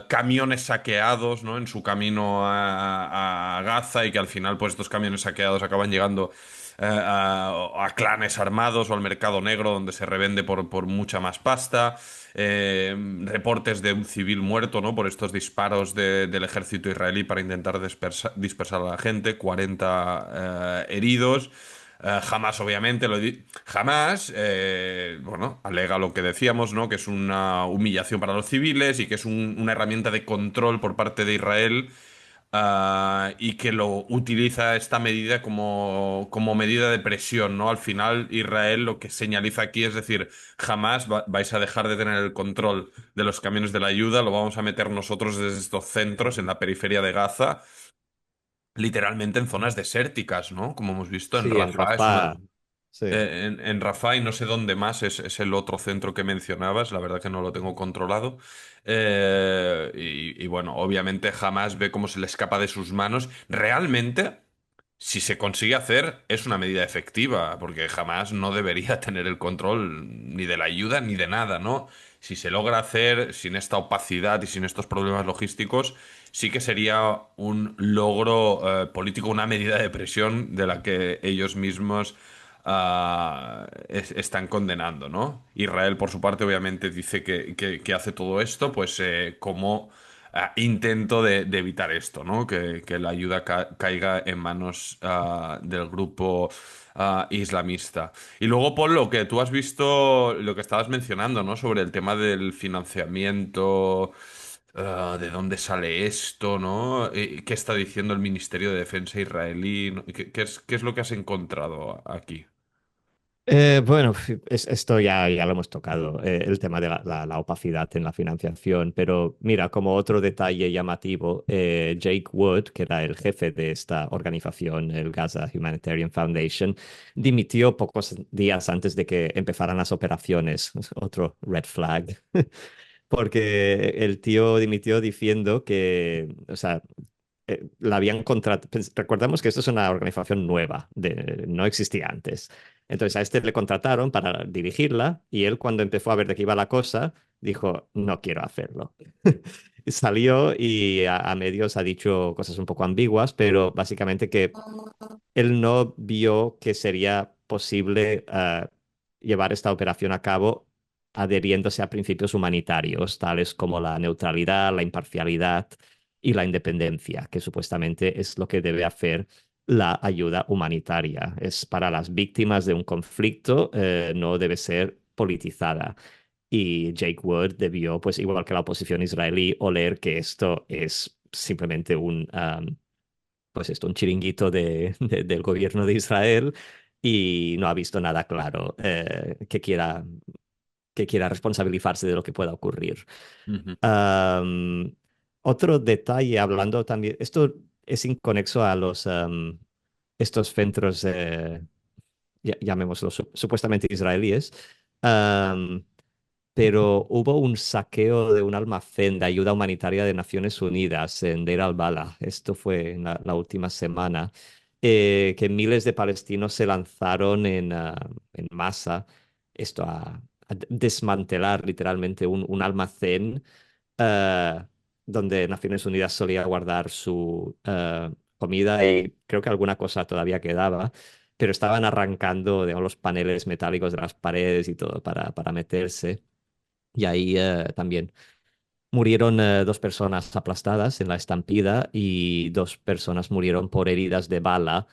Camiones saqueados, ¿no? En su camino a Gaza y que al final, pues estos camiones saqueados acaban llegando a clanes armados o al mercado negro donde se revende por mucha más pasta. Reportes de un civil muerto, ¿no? Por estos disparos del ejército israelí para intentar dispersar a la gente, 40 heridos. Jamás, obviamente, jamás, bueno, alega lo que decíamos, ¿no? Que es una humillación para los civiles y que es una herramienta de control por parte de Israel, y que lo utiliza esta medida como medida de presión, ¿no? Al final, Israel lo que señaliza aquí es decir, jamás vais a dejar de tener el control de los camiones de la ayuda, lo vamos a meter nosotros desde estos centros en la periferia de Gaza, literalmente en zonas desérticas, ¿no? Como hemos visto en Sí, en Rafah, es una, Rafah, sí. en Rafah y no sé dónde más es el otro centro que mencionabas, la verdad que no lo tengo controlado. Y bueno, obviamente jamás ve cómo se le escapa de sus manos. Realmente, si se consigue hacer, es una medida efectiva, porque jamás no debería tener el control ni de la ayuda ni de nada, ¿no? Si se logra hacer sin esta opacidad y sin estos problemas logísticos, sí que sería un logro político, una medida de presión de la que ellos mismos están condenando, ¿no? Israel, por su parte, obviamente dice que hace todo esto, pues como intento de evitar esto, ¿no? Que la ayuda caiga en manos del grupo islamista. Y luego, Paul, lo que tú has visto, lo que estabas mencionando, ¿no? Sobre el tema del financiamiento. ¿De dónde sale esto, no? ¿Qué está diciendo el Ministerio de Defensa israelí? ¿No? Qué es lo que has encontrado aquí? Bueno, esto ya lo hemos tocado, el tema de la opacidad en la financiación, pero mira, como otro detalle llamativo, Jake Wood, que era el jefe de esta organización, el Gaza Humanitarian Foundation, dimitió pocos días antes de que empezaran las operaciones, otro red flag, porque el tío dimitió diciendo que, o sea, la habían contratado. Recordemos que esto es una organización nueva, no existía antes. Entonces a este le contrataron para dirigirla y él cuando empezó a ver de qué iba la cosa, dijo, no quiero hacerlo. Salió y a medios ha dicho cosas un poco ambiguas, pero básicamente que él no vio que sería posible llevar esta operación a cabo adheriéndose a principios humanitarios, tales como la neutralidad, la imparcialidad y la independencia, que supuestamente es lo que debe hacer la ayuda humanitaria. Es para las víctimas de un conflicto, no debe ser politizada. Y Jake Wood debió, pues igual que la oposición israelí, oler que esto es simplemente pues esto, un chiringuito del gobierno de Israel y no ha visto nada claro que quiera responsabilizarse de lo que pueda ocurrir. Ujú. Am, Otro detalle, hablando también, esto es inconexo a estos centros, llamémoslos supuestamente israelíes, am, pero hubo un saqueo de un almacén de ayuda humanitaria de Naciones Unidas en Deir al-Balah. Esto fue en la última semana, que miles de palestinos se lanzaron en masa esto a desmantelar literalmente un almacén eh, donde Naciones Unidas solía guardar su comida y creo que alguna cosa todavía quedaba, pero estaban arrancando, digamos, los paneles metálicos de las paredes y todo para meterse. Y ahí también murieron dos personas aplastadas en la estampida y dos personas murieron por heridas de bala,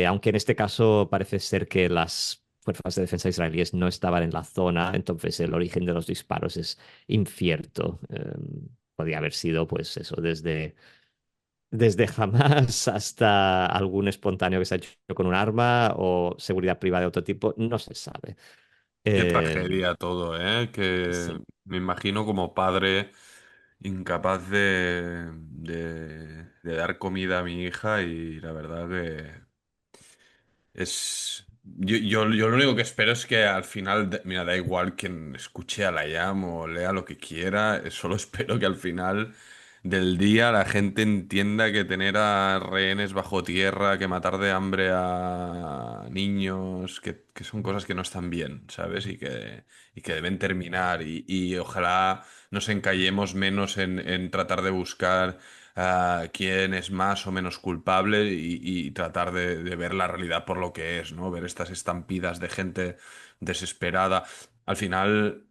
aunque en este caso parece ser que las fuerzas de defensa israelíes no estaban en la zona, entonces el origen de los disparos es incierto. Podría haber sido, pues eso, desde Hamas hasta algún espontáneo que se ha hecho con un arma o seguridad privada de otro tipo, no se sabe. Qué Eh, tragedia todo, ¿eh? Que sí. me imagino como padre incapaz de dar comida a mi hija y la verdad que es... Yo lo único que espero es que al final, mira, da igual quien escuche a la IAM o lea lo que quiera, solo espero que al final del día la gente entienda que tener a rehenes bajo tierra, que matar de hambre a niños, que son cosas que no están bien, ¿sabes? Y que deben terminar y ojalá nos encallemos menos en tratar de buscar quién es más o menos culpable y tratar de ver la realidad por lo que es, ¿no? Ver estas estampidas de gente desesperada. Al final,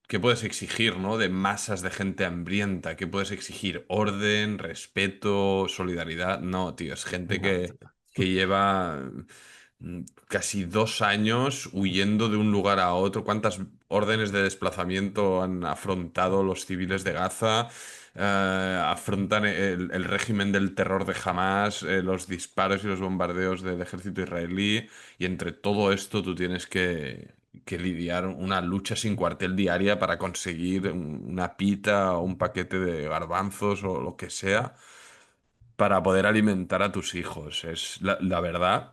¿qué puedes exigir, ¿no? De masas de gente hambrienta. ¿Qué puedes exigir? Orden, respeto, solidaridad. No, tío, es gente No, tío. que lleva casi 2 años huyendo de un lugar a otro. ¿Cuántas órdenes de desplazamiento han afrontado los civiles de Gaza? Afrontan el régimen del terror de Hamas, los disparos y los bombardeos del ejército israelí, y entre todo esto tú tienes que lidiar una lucha sin cuartel diaria para conseguir una pita o un paquete de garbanzos o lo que sea para poder alimentar a tus hijos. Es la verdad.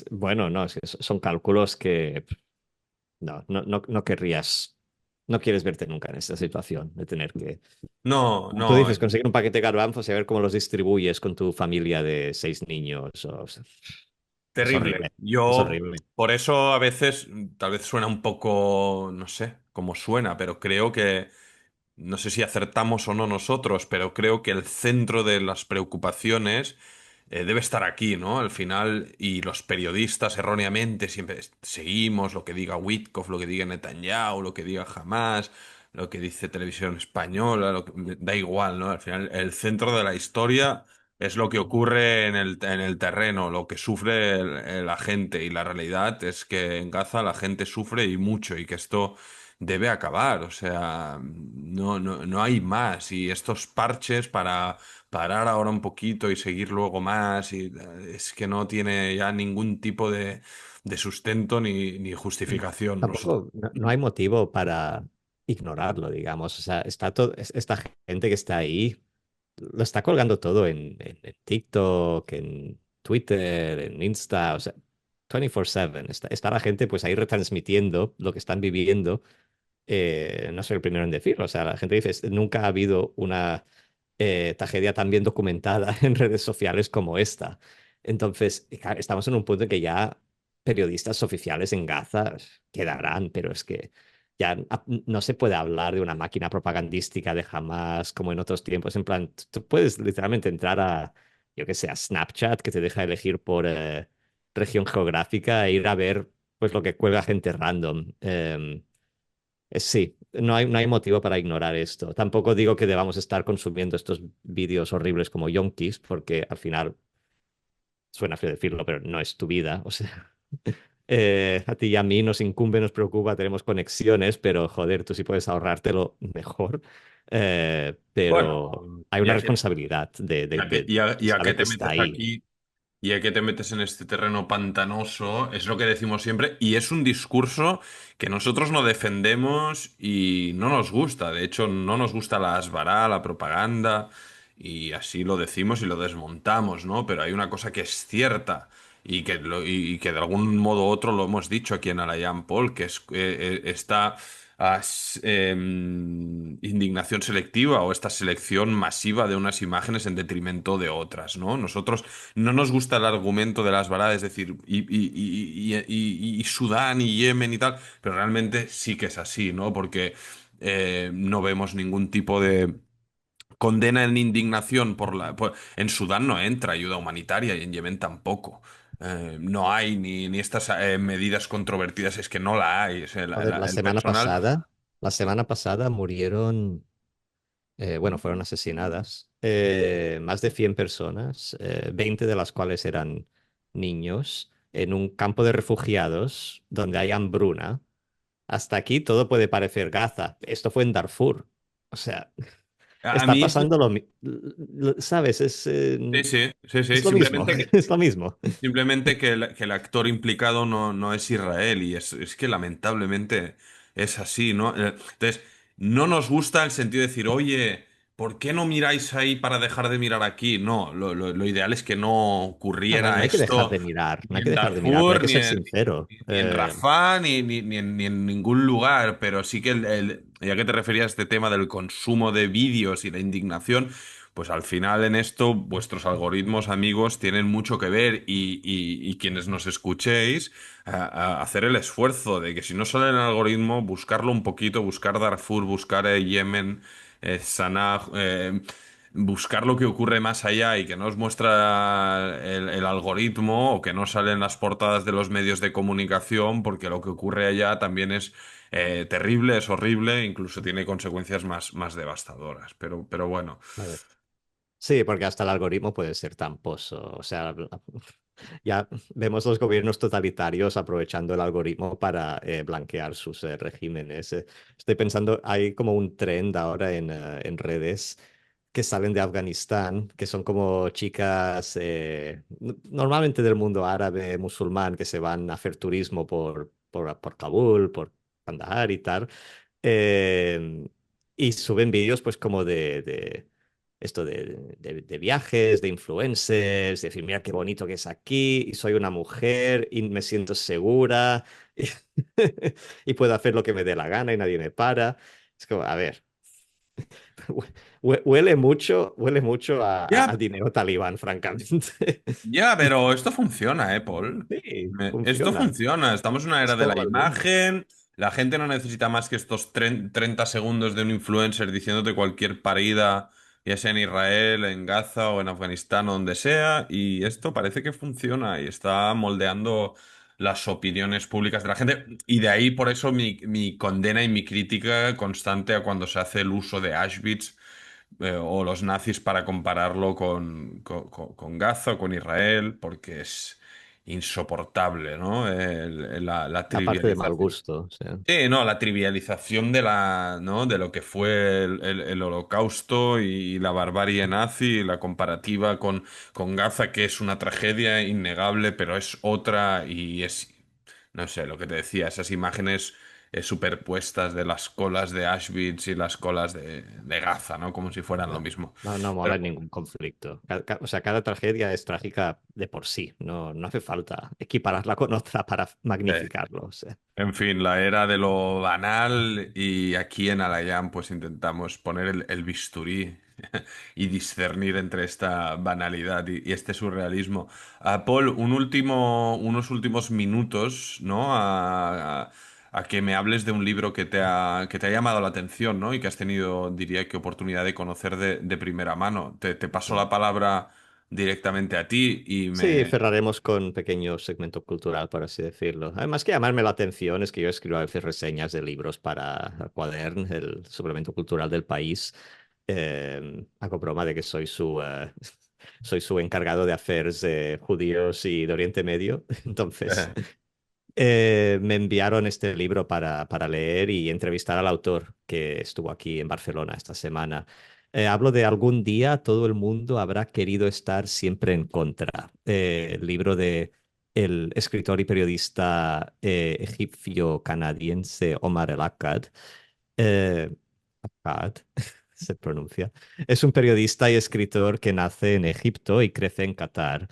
Bueno, no, es que son cálculos que no querrías, no quieres verte nunca en esta situación de tener que, No, como tú no, dices, conseguir un paquete de garbanzos y ver cómo los distribuyes con tu familia de 6 niños. O sea, es terrible. horrible, es Yo, horrible. por eso a veces, tal vez suena un poco, no sé cómo suena, pero creo que no sé si acertamos o no nosotros, pero creo que el centro de las preocupaciones debe estar aquí, ¿no? Al final, y los periodistas erróneamente siempre seguimos lo que diga Witkoff, lo que diga Netanyahu, lo que diga Hamas, lo que dice Televisión Española, da igual, ¿no? Al final, el centro de la historia es lo que ocurre en el terreno, lo que sufre la gente, y la realidad es que en Gaza la gente sufre y mucho, y que esto debe acabar, o sea, no hay más. Y estos parches para parar ahora un poquito y seguir luego más, es que no tiene ya ningún tipo de sustento ni No, justificación. tampoco, no hay motivo para ignorarlo, digamos. O sea, esta gente que está ahí, lo está colgando todo en TikTok, en Twitter, en Insta, o sea, 24/7. Está la gente pues ahí retransmitiendo lo que están viviendo. No soy el primero en decirlo. O sea, la gente dice, nunca ha habido una tragedia tan bien documentada en redes sociales como esta. Entonces, claro, estamos en un punto en que ya periodistas oficiales en Gaza quedarán, pero es que ya no se puede hablar de una máquina propagandística de Hamas como en otros tiempos. En plan, tú puedes literalmente entrar a, yo que sé, a Snapchat, que te deja elegir por región geográfica e ir a ver pues lo que cuelga gente random. Sí, no hay motivo para ignorar esto. Tampoco digo que debamos estar consumiendo estos vídeos horribles como yonkis, porque al final suena feo decirlo, pero no es tu vida. O sea, a ti y a mí nos incumbe, nos preocupa, tenemos conexiones, pero joder, tú sí puedes ahorrártelo mejor. Pero Bueno, hay una responsabilidad de ya que saber que te está metes ahí. aquí. Y hay que te metes en este terreno pantanoso, es lo que decimos siempre, y es un discurso que nosotros no defendemos y no nos gusta. De hecho, no nos gusta la asbará, la propaganda, y así lo decimos y lo desmontamos, ¿no? Pero hay una cosa que es cierta y que de algún modo u otro lo hemos dicho aquí en Alayán Paul, que es esta indignación selectiva o esta selección masiva de unas imágenes en detrimento de otras, ¿no? Nosotros no nos gusta el argumento de las baladas, es decir, y Sudán y Yemen y tal, pero realmente sí que es así, ¿no? Porque no vemos ningún tipo de condena en indignación en Sudán no entra ayuda humanitaria y en Yemen tampoco. No hay ni estas medidas controvertidas, es que no la hay. O sea, Joder, el personal. la semana pasada murieron bueno, fueron asesinadas más de 100 personas, 20 de las cuales eran niños. en un campo de refugiados donde hay hambruna. Hasta aquí todo puede parecer Gaza. Esto fue en Darfur. O sea, A está mí es... pasando ¿sabes? Sí, sí, sí, sí. Es lo mismo, Simplemente es lo mismo. simplemente que el actor implicado no es Israel y es que lamentablemente es así, ¿no? Entonces, no nos gusta el sentido de decir, oye, ¿por qué no miráis ahí para dejar de mirar aquí? No, lo ideal es que no No, no, ocurriera no hay que dejar esto de mirar, no ni hay que en dejar de mirar, pero hay Darfur, que ser sincero. ni en Rafah, ni en ningún lugar, pero sí que ya que te referías a este tema del consumo de vídeos y la indignación, pues al final en esto vuestros algoritmos, amigos, tienen mucho que ver y quienes nos escuchéis, a hacer el esfuerzo de que si no sale en el algoritmo, buscarlo un poquito, buscar Darfur, buscar Yemen, Sanaa, buscar lo que ocurre más allá y que no os muestra el algoritmo o que no sale en las portadas de los medios de comunicación, porque lo que ocurre allá también es terrible, es horrible, incluso tiene consecuencias más devastadoras. Pero bueno. A ver. Sí, porque hasta el algoritmo puede ser tramposo. O sea, ya vemos los gobiernos totalitarios aprovechando el algoritmo para blanquear sus regímenes. Estoy pensando, hay como un trend ahora en redes que salen de Afganistán, que son como chicas normalmente del mundo árabe, musulmán, que se van a hacer turismo por Kabul, por Kandahar y tal. eh, y suben vídeos pues como de esto de viajes, de influencers, de decir, mira qué bonito que es aquí, y soy una mujer, y me siento segura, y, y puedo hacer lo que me dé la gana y nadie me para. Es como, a ver, huele mucho a Ya, dinero talibán, francamente. ya, pero esto funciona, Paul? Sí, Esto funciona. funciona. Estamos en una Es era de como la va el mundo. imagen. La gente no necesita más que estos 30 segundos de un influencer diciéndote cualquier parida, ya sea en Israel, en Gaza o en Afganistán o donde sea. Y esto parece que funciona y está moldeando las opiniones públicas de la gente. Y de ahí por eso mi condena y mi crítica constante a cuando se hace el uso de Auschwitz o los nazis para compararlo con Gaza o con Israel, porque es insoportable, ¿no? La Aparte de mal trivialización. gusto. O sea. Sí, no, la trivialización ¿no? De lo que fue el Holocausto y la barbarie nazi, y la comparativa con Gaza, que es una tragedia innegable, pero es otra y es, no sé, lo que te decía, esas imágenes superpuestas de las colas de Auschwitz y las colas de Gaza, ¿no? Como si fueran lo No, mismo. no mola Pero, en ningún conflicto. O sea, cada tragedia es trágica de por sí. No, no hace falta equipararla con otra para eh, magnificarlo. O sea. En fin, la era de lo banal y aquí en Alayán pues intentamos poner el bisturí y discernir entre esta banalidad y este surrealismo. Paul, unos últimos minutos, ¿no? A que me hables de un libro que te ha llamado la atención, ¿no? Y que has tenido, diría que, oportunidad de conocer de primera mano. Te paso la palabra directamente a ti y Sí, me... cerraremos con un pequeño segmento cultural, por así decirlo. Además que llamarme la atención es que yo escribo a veces reseñas de libros para el Quadern, el suplemento cultural del país. Hago broma de que soy soy su encargado de affairs judíos y de Oriente Medio. Entonces, me enviaron este libro para leer y entrevistar al autor que estuvo aquí en Barcelona esta semana. Hablo de Algún día todo el mundo habrá querido estar siempre en contra. El libro de el escritor y periodista egipcio-canadiense Omar El-Akkad. Eh, Akkad, se pronuncia. Es un periodista y escritor que nace en Egipto y crece en Qatar.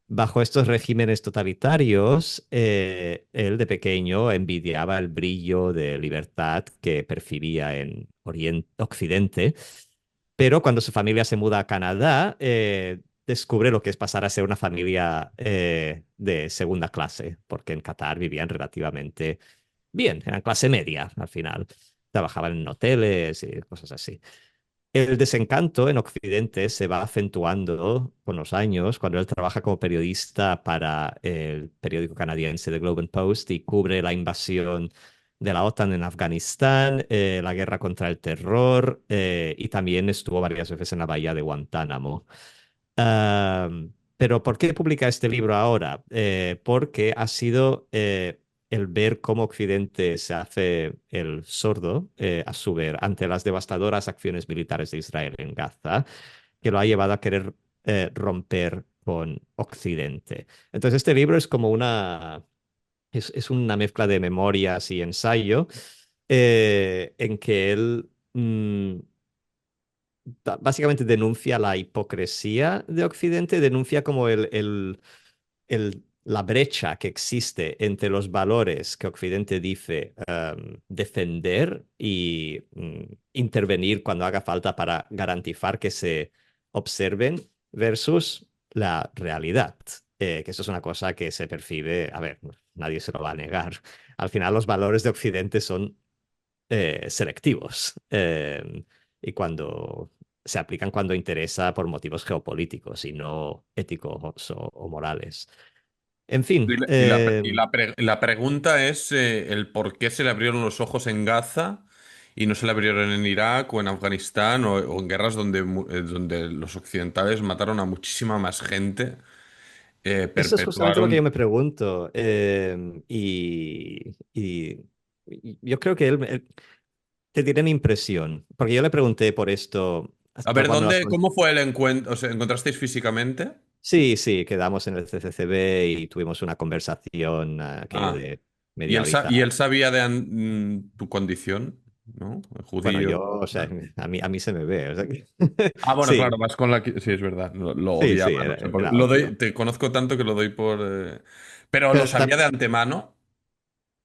Bajo estos regímenes totalitarios, él de pequeño envidiaba el brillo de libertad que percibía en Occidente, pero cuando su familia se muda a Canadá, descubre lo que es pasar a ser una familia de segunda clase, porque en Qatar vivían relativamente bien, eran clase media al final, trabajaban en hoteles y cosas así. El desencanto en Occidente se va acentuando con los años cuando él trabaja como periodista para el periódico canadiense The Globe and Post y cubre la invasión de la OTAN en Afganistán, la guerra contra el terror y también estuvo varias veces en la bahía de Guantánamo. Pero ¿por qué publica este libro ahora? Porque ha sido el ver cómo Occidente se hace el sordo a su ver ante las devastadoras acciones militares de Israel en Gaza, que lo ha llevado a querer romper con Occidente. Entonces este libro es como es una mezcla de memorias y ensayo en que él básicamente denuncia la hipocresía de Occidente, denuncia como la brecha que existe entre los valores que Occidente dice defender y intervenir cuando haga falta para garantizar que se observen versus la realidad. Que eso es una cosa que se percibe, a ver, nadie se lo va a negar. Al final los valores de Occidente son selectivos y cuando se aplican cuando interesa por motivos geopolíticos y no éticos o morales. En fin, La pregunta es el por qué se le abrieron los ojos en Gaza y no se le abrieron en Irak o en Afganistán o en guerras donde, donde los occidentales mataron a muchísima más gente, eso es justamente lo que yo perpetuaron. me pregunto. Y yo creo que él, te diré mi impresión, porque yo le pregunté por esto A hasta ver, cuando ¿dónde, cómo fue el encuentro? ¿Os encontrasteis físicamente? Sí, sí, quedamos en el CCCB y tuvimos una conversación aquello Ah, de media y horita. él sabía de tu condición, ¿no? El Bueno, judío. yo, o sea, a mí se me ve. O sea Ah, bueno, claro, sí, vas con la... Sí, es verdad, lo sí, sí, odiaba, no era, sé era lo doy, obvio. te conozco tanto que lo doy por... Pero lo Pero sabía de antemano,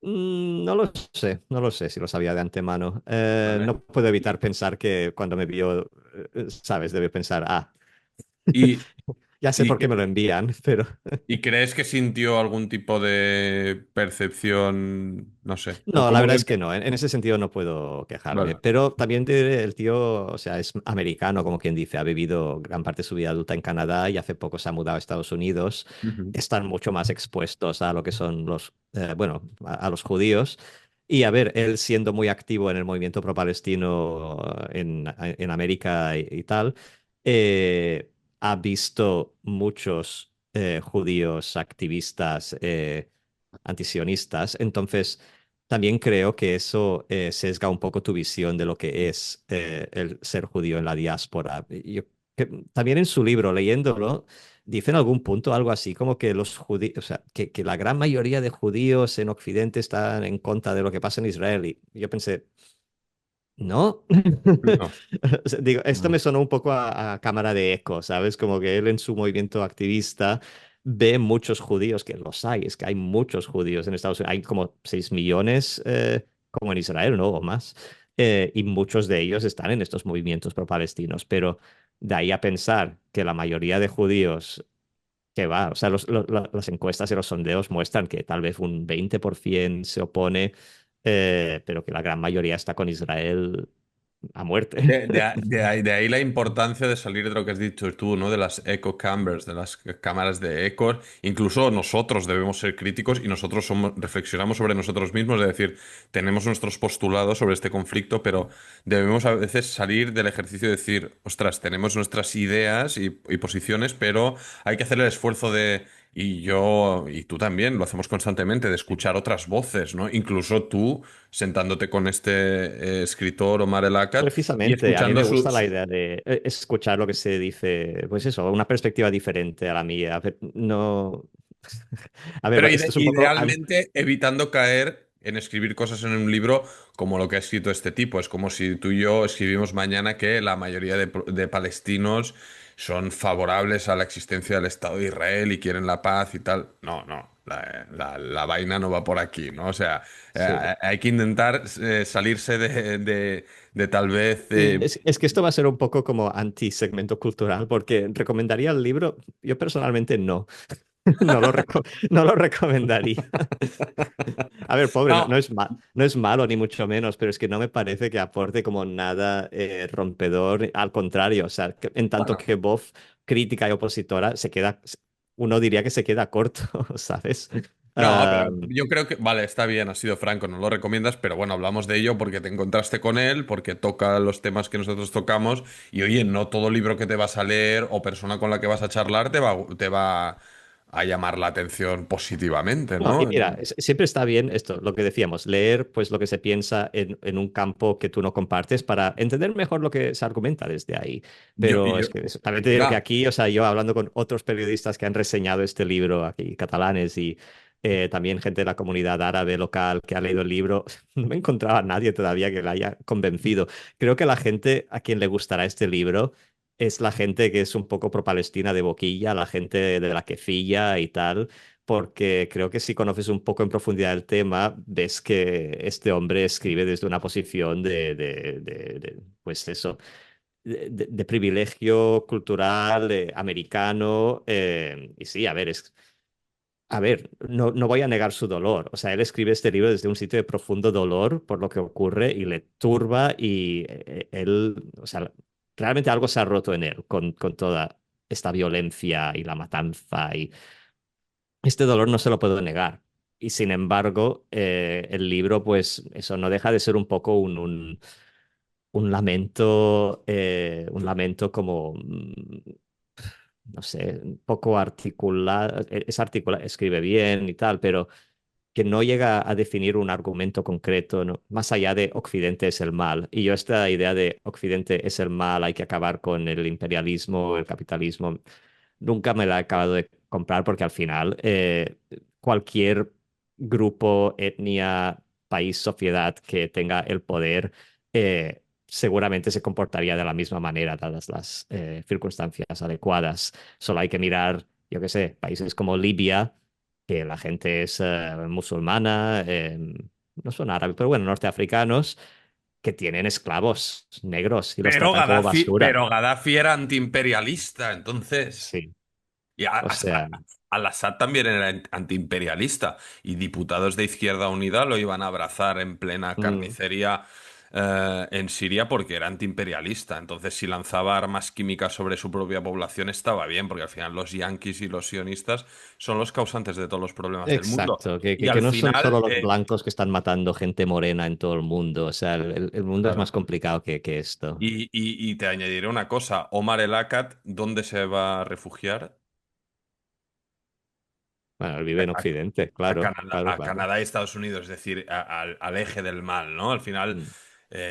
no lo sé, no lo sé si lo sabía de antemano. ¿vale? No puedo evitar pensar que cuando me vio, sabes, debe pensar, Y, ya sé y, por qué me lo envían, pero ¿Y crees que sintió algún tipo de percepción, no sé, no, la como verdad que... es que no, en ese sentido no puedo quejarme, Vale. pero también el tío, o sea, es americano, como quien dice, ha vivido gran parte de su vida adulta en Canadá y hace poco se ha mudado a Estados Unidos, Ujú. están mucho más expuestos a lo que son bueno, a los judíos. Y a ver, él siendo muy activo en el movimiento pro-palestino en América y tal, ha visto muchos judíos activistas antisionistas, entonces también creo que eso sesga un poco tu visión de lo que es el ser judío en la diáspora. También en su libro, leyéndolo, dice en algún punto algo así como que los judíos, o sea, que la gran mayoría de judíos en Occidente están en contra de lo que pasa en Israel. Y yo pensé, no. No, O sea, digo, esto me no. sonó un poco a cámara de eco, ¿sabes? Como que él en su movimiento activista ve muchos judíos, que los hay, es que hay muchos judíos en Estados Unidos, hay como 6 millones, como en Israel, ¿no? O más, y muchos de ellos están en estos movimientos pro-palestinos, pero de ahí a pensar que la mayoría de judíos que va, o sea, las encuestas y los sondeos muestran que tal vez un 20% se opone, pero que la gran mayoría está con Israel a muerte. De ahí la importancia de salir de lo que has dicho tú, ¿no? De las echo chambers, de las cámaras de ecos. Incluso nosotros debemos ser críticos y nosotros reflexionamos sobre nosotros mismos, es decir, tenemos nuestros postulados sobre este conflicto, pero debemos a veces salir del ejercicio de decir, ostras, tenemos nuestras ideas y posiciones, pero hay que hacer el esfuerzo de... Y yo, y tú también, lo hacemos constantemente, de escuchar otras voces, ¿no? Incluso tú, sentándote con este escritor, Omar El Akkad, y Precisamente, a mí escuchando me gusta la sus... idea de escuchar lo que se dice, pues eso, una perspectiva diferente a la mía. No, a ver, Pero esto es un poco... idealmente evitando caer en escribir cosas en un libro como lo que ha escrito este tipo. Es como si tú y yo escribimos mañana que la mayoría de palestinos son favorables a la existencia del Estado de Israel y quieren la paz y tal. No, no. La vaina no va por aquí, ¿no? O sea, Sí. hay que intentar salirse de tal vez... Es que esto va a ser un poco como anti-segmento cultural, porque recomendaría el libro, yo personalmente no. No lo recomendaría. A ver, pobre, No, no es malo ni mucho menos, pero es que no me parece que aporte como nada rompedor. Al contrario, o sea, en tanto bueno. que voz crítica y opositora, uno diría que se queda corto, ¿sabes? No, pero yo creo que, vale, está bien, has sido franco, no lo recomiendas, pero bueno, hablamos de ello porque te encontraste con él, porque toca los temas que nosotros tocamos, y oye, no todo libro que te vas a leer o persona con la que vas a charlar te va a llamar la atención positivamente, No, y ¿no? mira, siempre está bien esto, lo que decíamos, leer pues lo que se piensa en un campo que tú no compartes para entender mejor lo que se argumenta desde ahí. Pero es que también te digo que Mira, aquí, o sea, yo hablando con otros periodistas que han reseñado este libro aquí, catalanes, y también gente de la comunidad árabe local que ha leído el libro, no me encontraba a nadie todavía que le haya convencido. Creo que la gente a quien le gustará este libro es la gente que es un poco pro-Palestina de boquilla, la gente de la quefilla y tal, porque creo que si conoces un poco en profundidad el tema, ves que este hombre escribe desde una posición pues eso, de privilegio cultural americano. Y sí, a ver, no voy a negar su dolor. O sea, él escribe este libro desde un sitio de profundo dolor por lo que ocurre y le turba y él, o sea, realmente algo se ha roto en él con toda esta violencia y la matanza y este dolor no se lo puedo negar. Y sin embargo, el libro, pues eso no deja de ser un poco un lamento como, no sé, un poco articulado, es articulado, escribe bien y tal, pero que no llega a definir un argumento concreto, ¿no? Más allá de Occidente es el mal. Y yo esta idea de Occidente es el mal, hay que acabar con el imperialismo, el capitalismo, nunca me la he acabado de comprar porque al final cualquier grupo, etnia, país, sociedad que tenga el poder seguramente se comportaría de la misma manera dadas las circunstancias adecuadas. Solo hay que mirar, yo qué sé, países como Libia, que la gente es musulmana, no son árabes, pero bueno, norteafricanos, que tienen esclavos negros y los tratan como basura. Pero Gaddafi era antiimperialista, entonces. Sí, Y o sea, Al-Assad también era antiimperialista y diputados de Izquierda Unida lo iban a abrazar en plena mm, carnicería en Siria porque era antiimperialista. Entonces, si lanzaba armas químicas sobre su propia población estaba bien, porque al final los yanquis y los sionistas son los causantes de todos los problemas del mundo. exacto, Y que al no son final, solo los blancos que están matando gente morena en todo el mundo, o sea, el mundo es más claro. complicado que esto. Y te añadiré una cosa, Omar el Akkad, ¿dónde se va a refugiar? Bueno, él vive en Occidente, claro, claro, A claro. Canadá y Estados Unidos, es decir, al eje del mal, ¿no? Al final, Mm.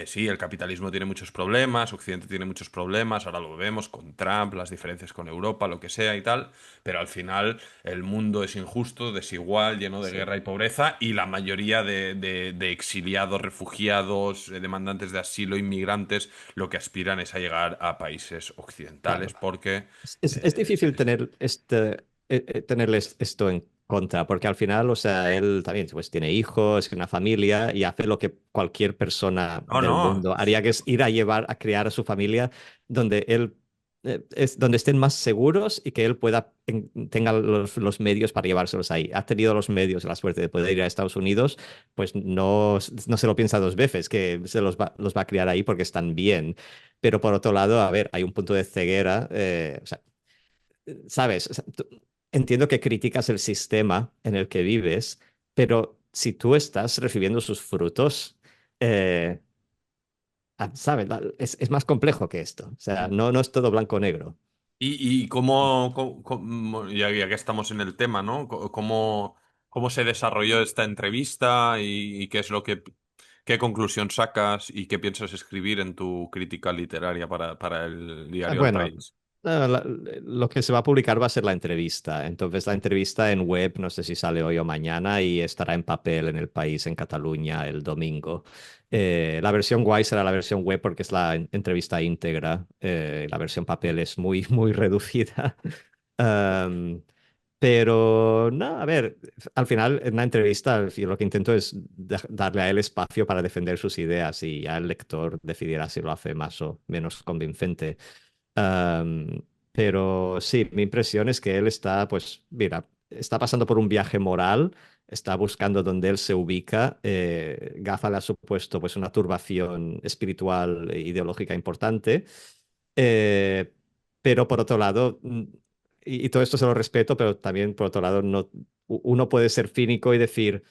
sí, el capitalismo tiene muchos problemas, Occidente tiene muchos problemas, ahora lo vemos con Trump, las diferencias con Europa, lo que sea y tal, pero al final el mundo es injusto, desigual, lleno de Sí, guerra y pobreza, y la mayoría de exiliados, refugiados, demandantes de asilo, inmigrantes, lo que aspiran es a llegar a países occidentales, claro. porque Es difícil es- tener tenerles esto en contra, porque al final, o sea, él también pues tiene hijos, una familia y hace lo que cualquier persona No, del no. mundo haría, que es ir a llevar a criar a su familia donde él es donde estén más seguros y que él pueda tenga los medios para llevárselos ahí. Ha tenido los medios, la suerte de poder ir a Estados Unidos, pues no se lo piensa dos veces, que los va a criar ahí porque están bien. Pero por otro lado, a ver, hay un punto de ceguera. O sea, ¿sabes? O sea, entiendo que criticas el sistema en el que vives, pero si tú estás recibiendo sus frutos, eh, ¿sabes? Es más complejo que esto. O sea, no es todo blanco o negro. Y ya que estamos en el tema, ¿no? ¿Cómo se desarrolló esta entrevista y qué es qué conclusión sacas y qué piensas escribir en tu crítica literaria para el diario El Bueno, País? lo que se va a publicar va a ser la entrevista. Entonces, la entrevista en web, no sé si sale hoy o mañana y estará en papel en el país, en Cataluña, el domingo. La versión guay será la versión web porque es la entrevista íntegra. La versión papel es muy, muy reducida. Am, pero, no, a ver, al final, en una entrevista, yo lo que intento es darle a él espacio para defender sus ideas y ya el lector decidirá si lo hace más o menos convincente. Am, pero sí, mi impresión es que él está, pues, mira, está pasando por un viaje moral, está buscando dónde él se ubica. Gaza le ha supuesto, pues, una turbación espiritual e ideológica importante. Eh, pero por otro lado, y todo esto se lo respeto, pero también, por otro lado, no, uno puede ser cínico y decir,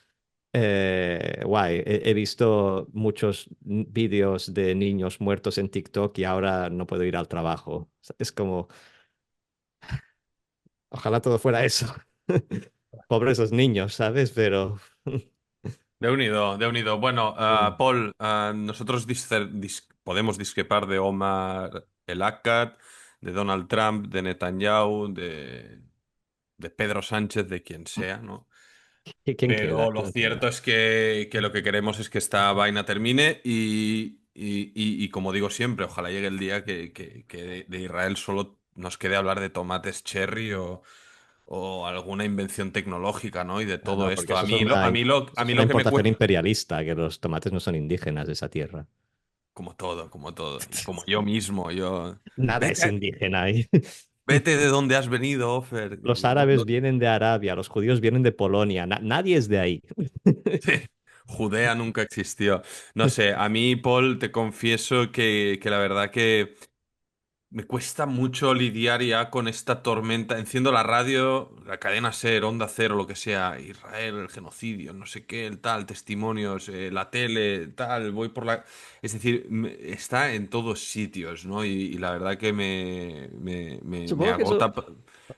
guay, he visto muchos vídeos de niños muertos en TikTok y ahora no puedo ir al trabajo. Es como, ojalá todo fuera eso. Pobres esos niños, ¿sabes? Pero... De unido, de unido. Bueno, Sí. Paul, nosotros podemos discrepar de Omar el Akkad, de Donald Trump, de Netanyahu, de Pedro Sánchez, de quien sea, ¿no? ¿Quién queda? Pero lo ¿Quién cierto queda? es que lo que queremos es que esta vaina termine y como digo siempre, ojalá llegue el día que de Israel solo nos quede hablar de tomates cherry o alguna invención tecnológica, ¿no? Y de Ah, todo no, porque esto. eso es una, A eso es mí una lo que me importación cuesta, imperialista, que los tomates no son indígenas de esa tierra. como todo, y como yo mismo, yo... Nada es Vete, indígena ahí. vete de donde has venido, Ofer. Los árabes vienen de Arabia, los judíos vienen de Polonia, nadie es de ahí. Judea nunca existió. No sé, a mí, Paul, te confieso que la verdad que me cuesta mucho lidiar ya con esta tormenta. Enciendo la radio, la cadena SER, Onda Cero, lo que sea, Israel, el genocidio, no sé qué, el tal, testimonios, la tele, tal, voy por la... Es decir, está en todos sitios, ¿no? Y la verdad que me Supongo que eso, agota,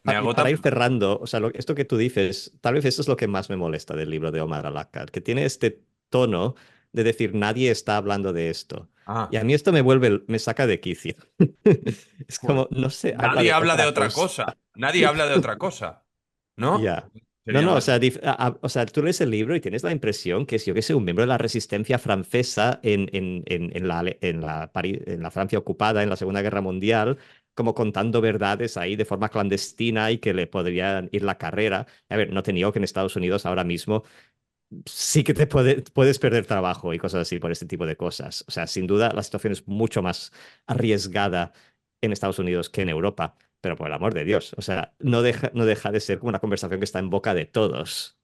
me y para agota. ir cerrando, o sea, esto que tú dices, tal vez eso es lo que más me molesta del libro de Omar al que tiene este tono de decir nadie está hablando de esto. Y Ah, a mí esto me vuelve, me saca de quicio. Es joder. como, no se habla Nadie de habla de otra otra cosa. cosa. Nadie habla de otra cosa. ¿No? Ya. No, Sería no, o más. sea, o sea, tú lees el libro y tienes la impresión que es, yo que sé, un miembro de la resistencia francesa en la Francia ocupada en la Segunda Guerra Mundial, como contando verdades ahí de forma clandestina y que le podrían ir la carrera. A ver, no te niego que en Estados Unidos ahora mismo sí que puedes perder trabajo y cosas así por este tipo de cosas. O sea, sin duda la situación es mucho más arriesgada en Estados Unidos que en Europa, pero por el amor de Dios, o sea, no deja de ser como una conversación que está en boca de todos.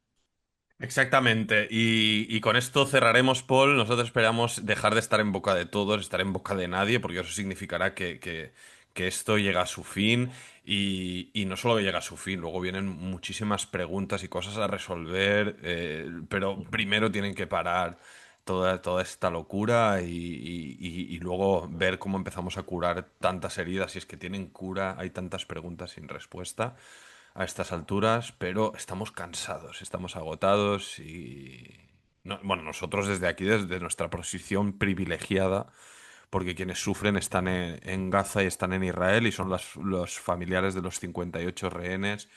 Exactamente. Y con esto cerraremos, Paul. Nosotros esperamos dejar de estar en boca de todos, estar en boca de nadie, porque eso significará que esto llega a su fin. Y no solo llega a su fin, luego vienen muchísimas preguntas y cosas a resolver, pero primero tienen que parar toda esta locura y luego ver cómo empezamos a curar tantas heridas. Si es que tienen cura, hay tantas preguntas sin respuesta a estas alturas, pero estamos cansados, estamos agotados y... bueno, nosotros desde aquí, desde nuestra posición privilegiada, porque quienes sufren están en Gaza y están en Israel y son los familiares de los 58 rehenes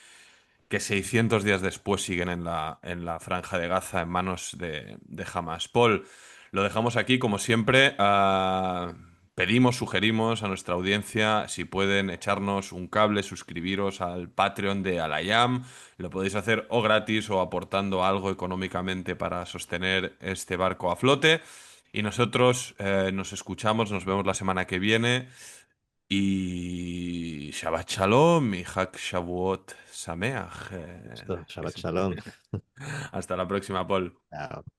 que 600 días después siguen en la franja de Gaza en manos de Hamas. Paul, lo dejamos aquí, como siempre. Pedimos, sugerimos a nuestra audiencia si pueden echarnos un cable, suscribiros al Patreon de Alayam. Lo podéis hacer o gratis o aportando algo económicamente para sostener este barco a flote. Y nosotros nos escuchamos, nos vemos la semana que viene. Y Shabbat Shalom y Hak Shavuot Sameach. Esto, Shabbat Shalom. Hasta la próxima, Paul. Chao.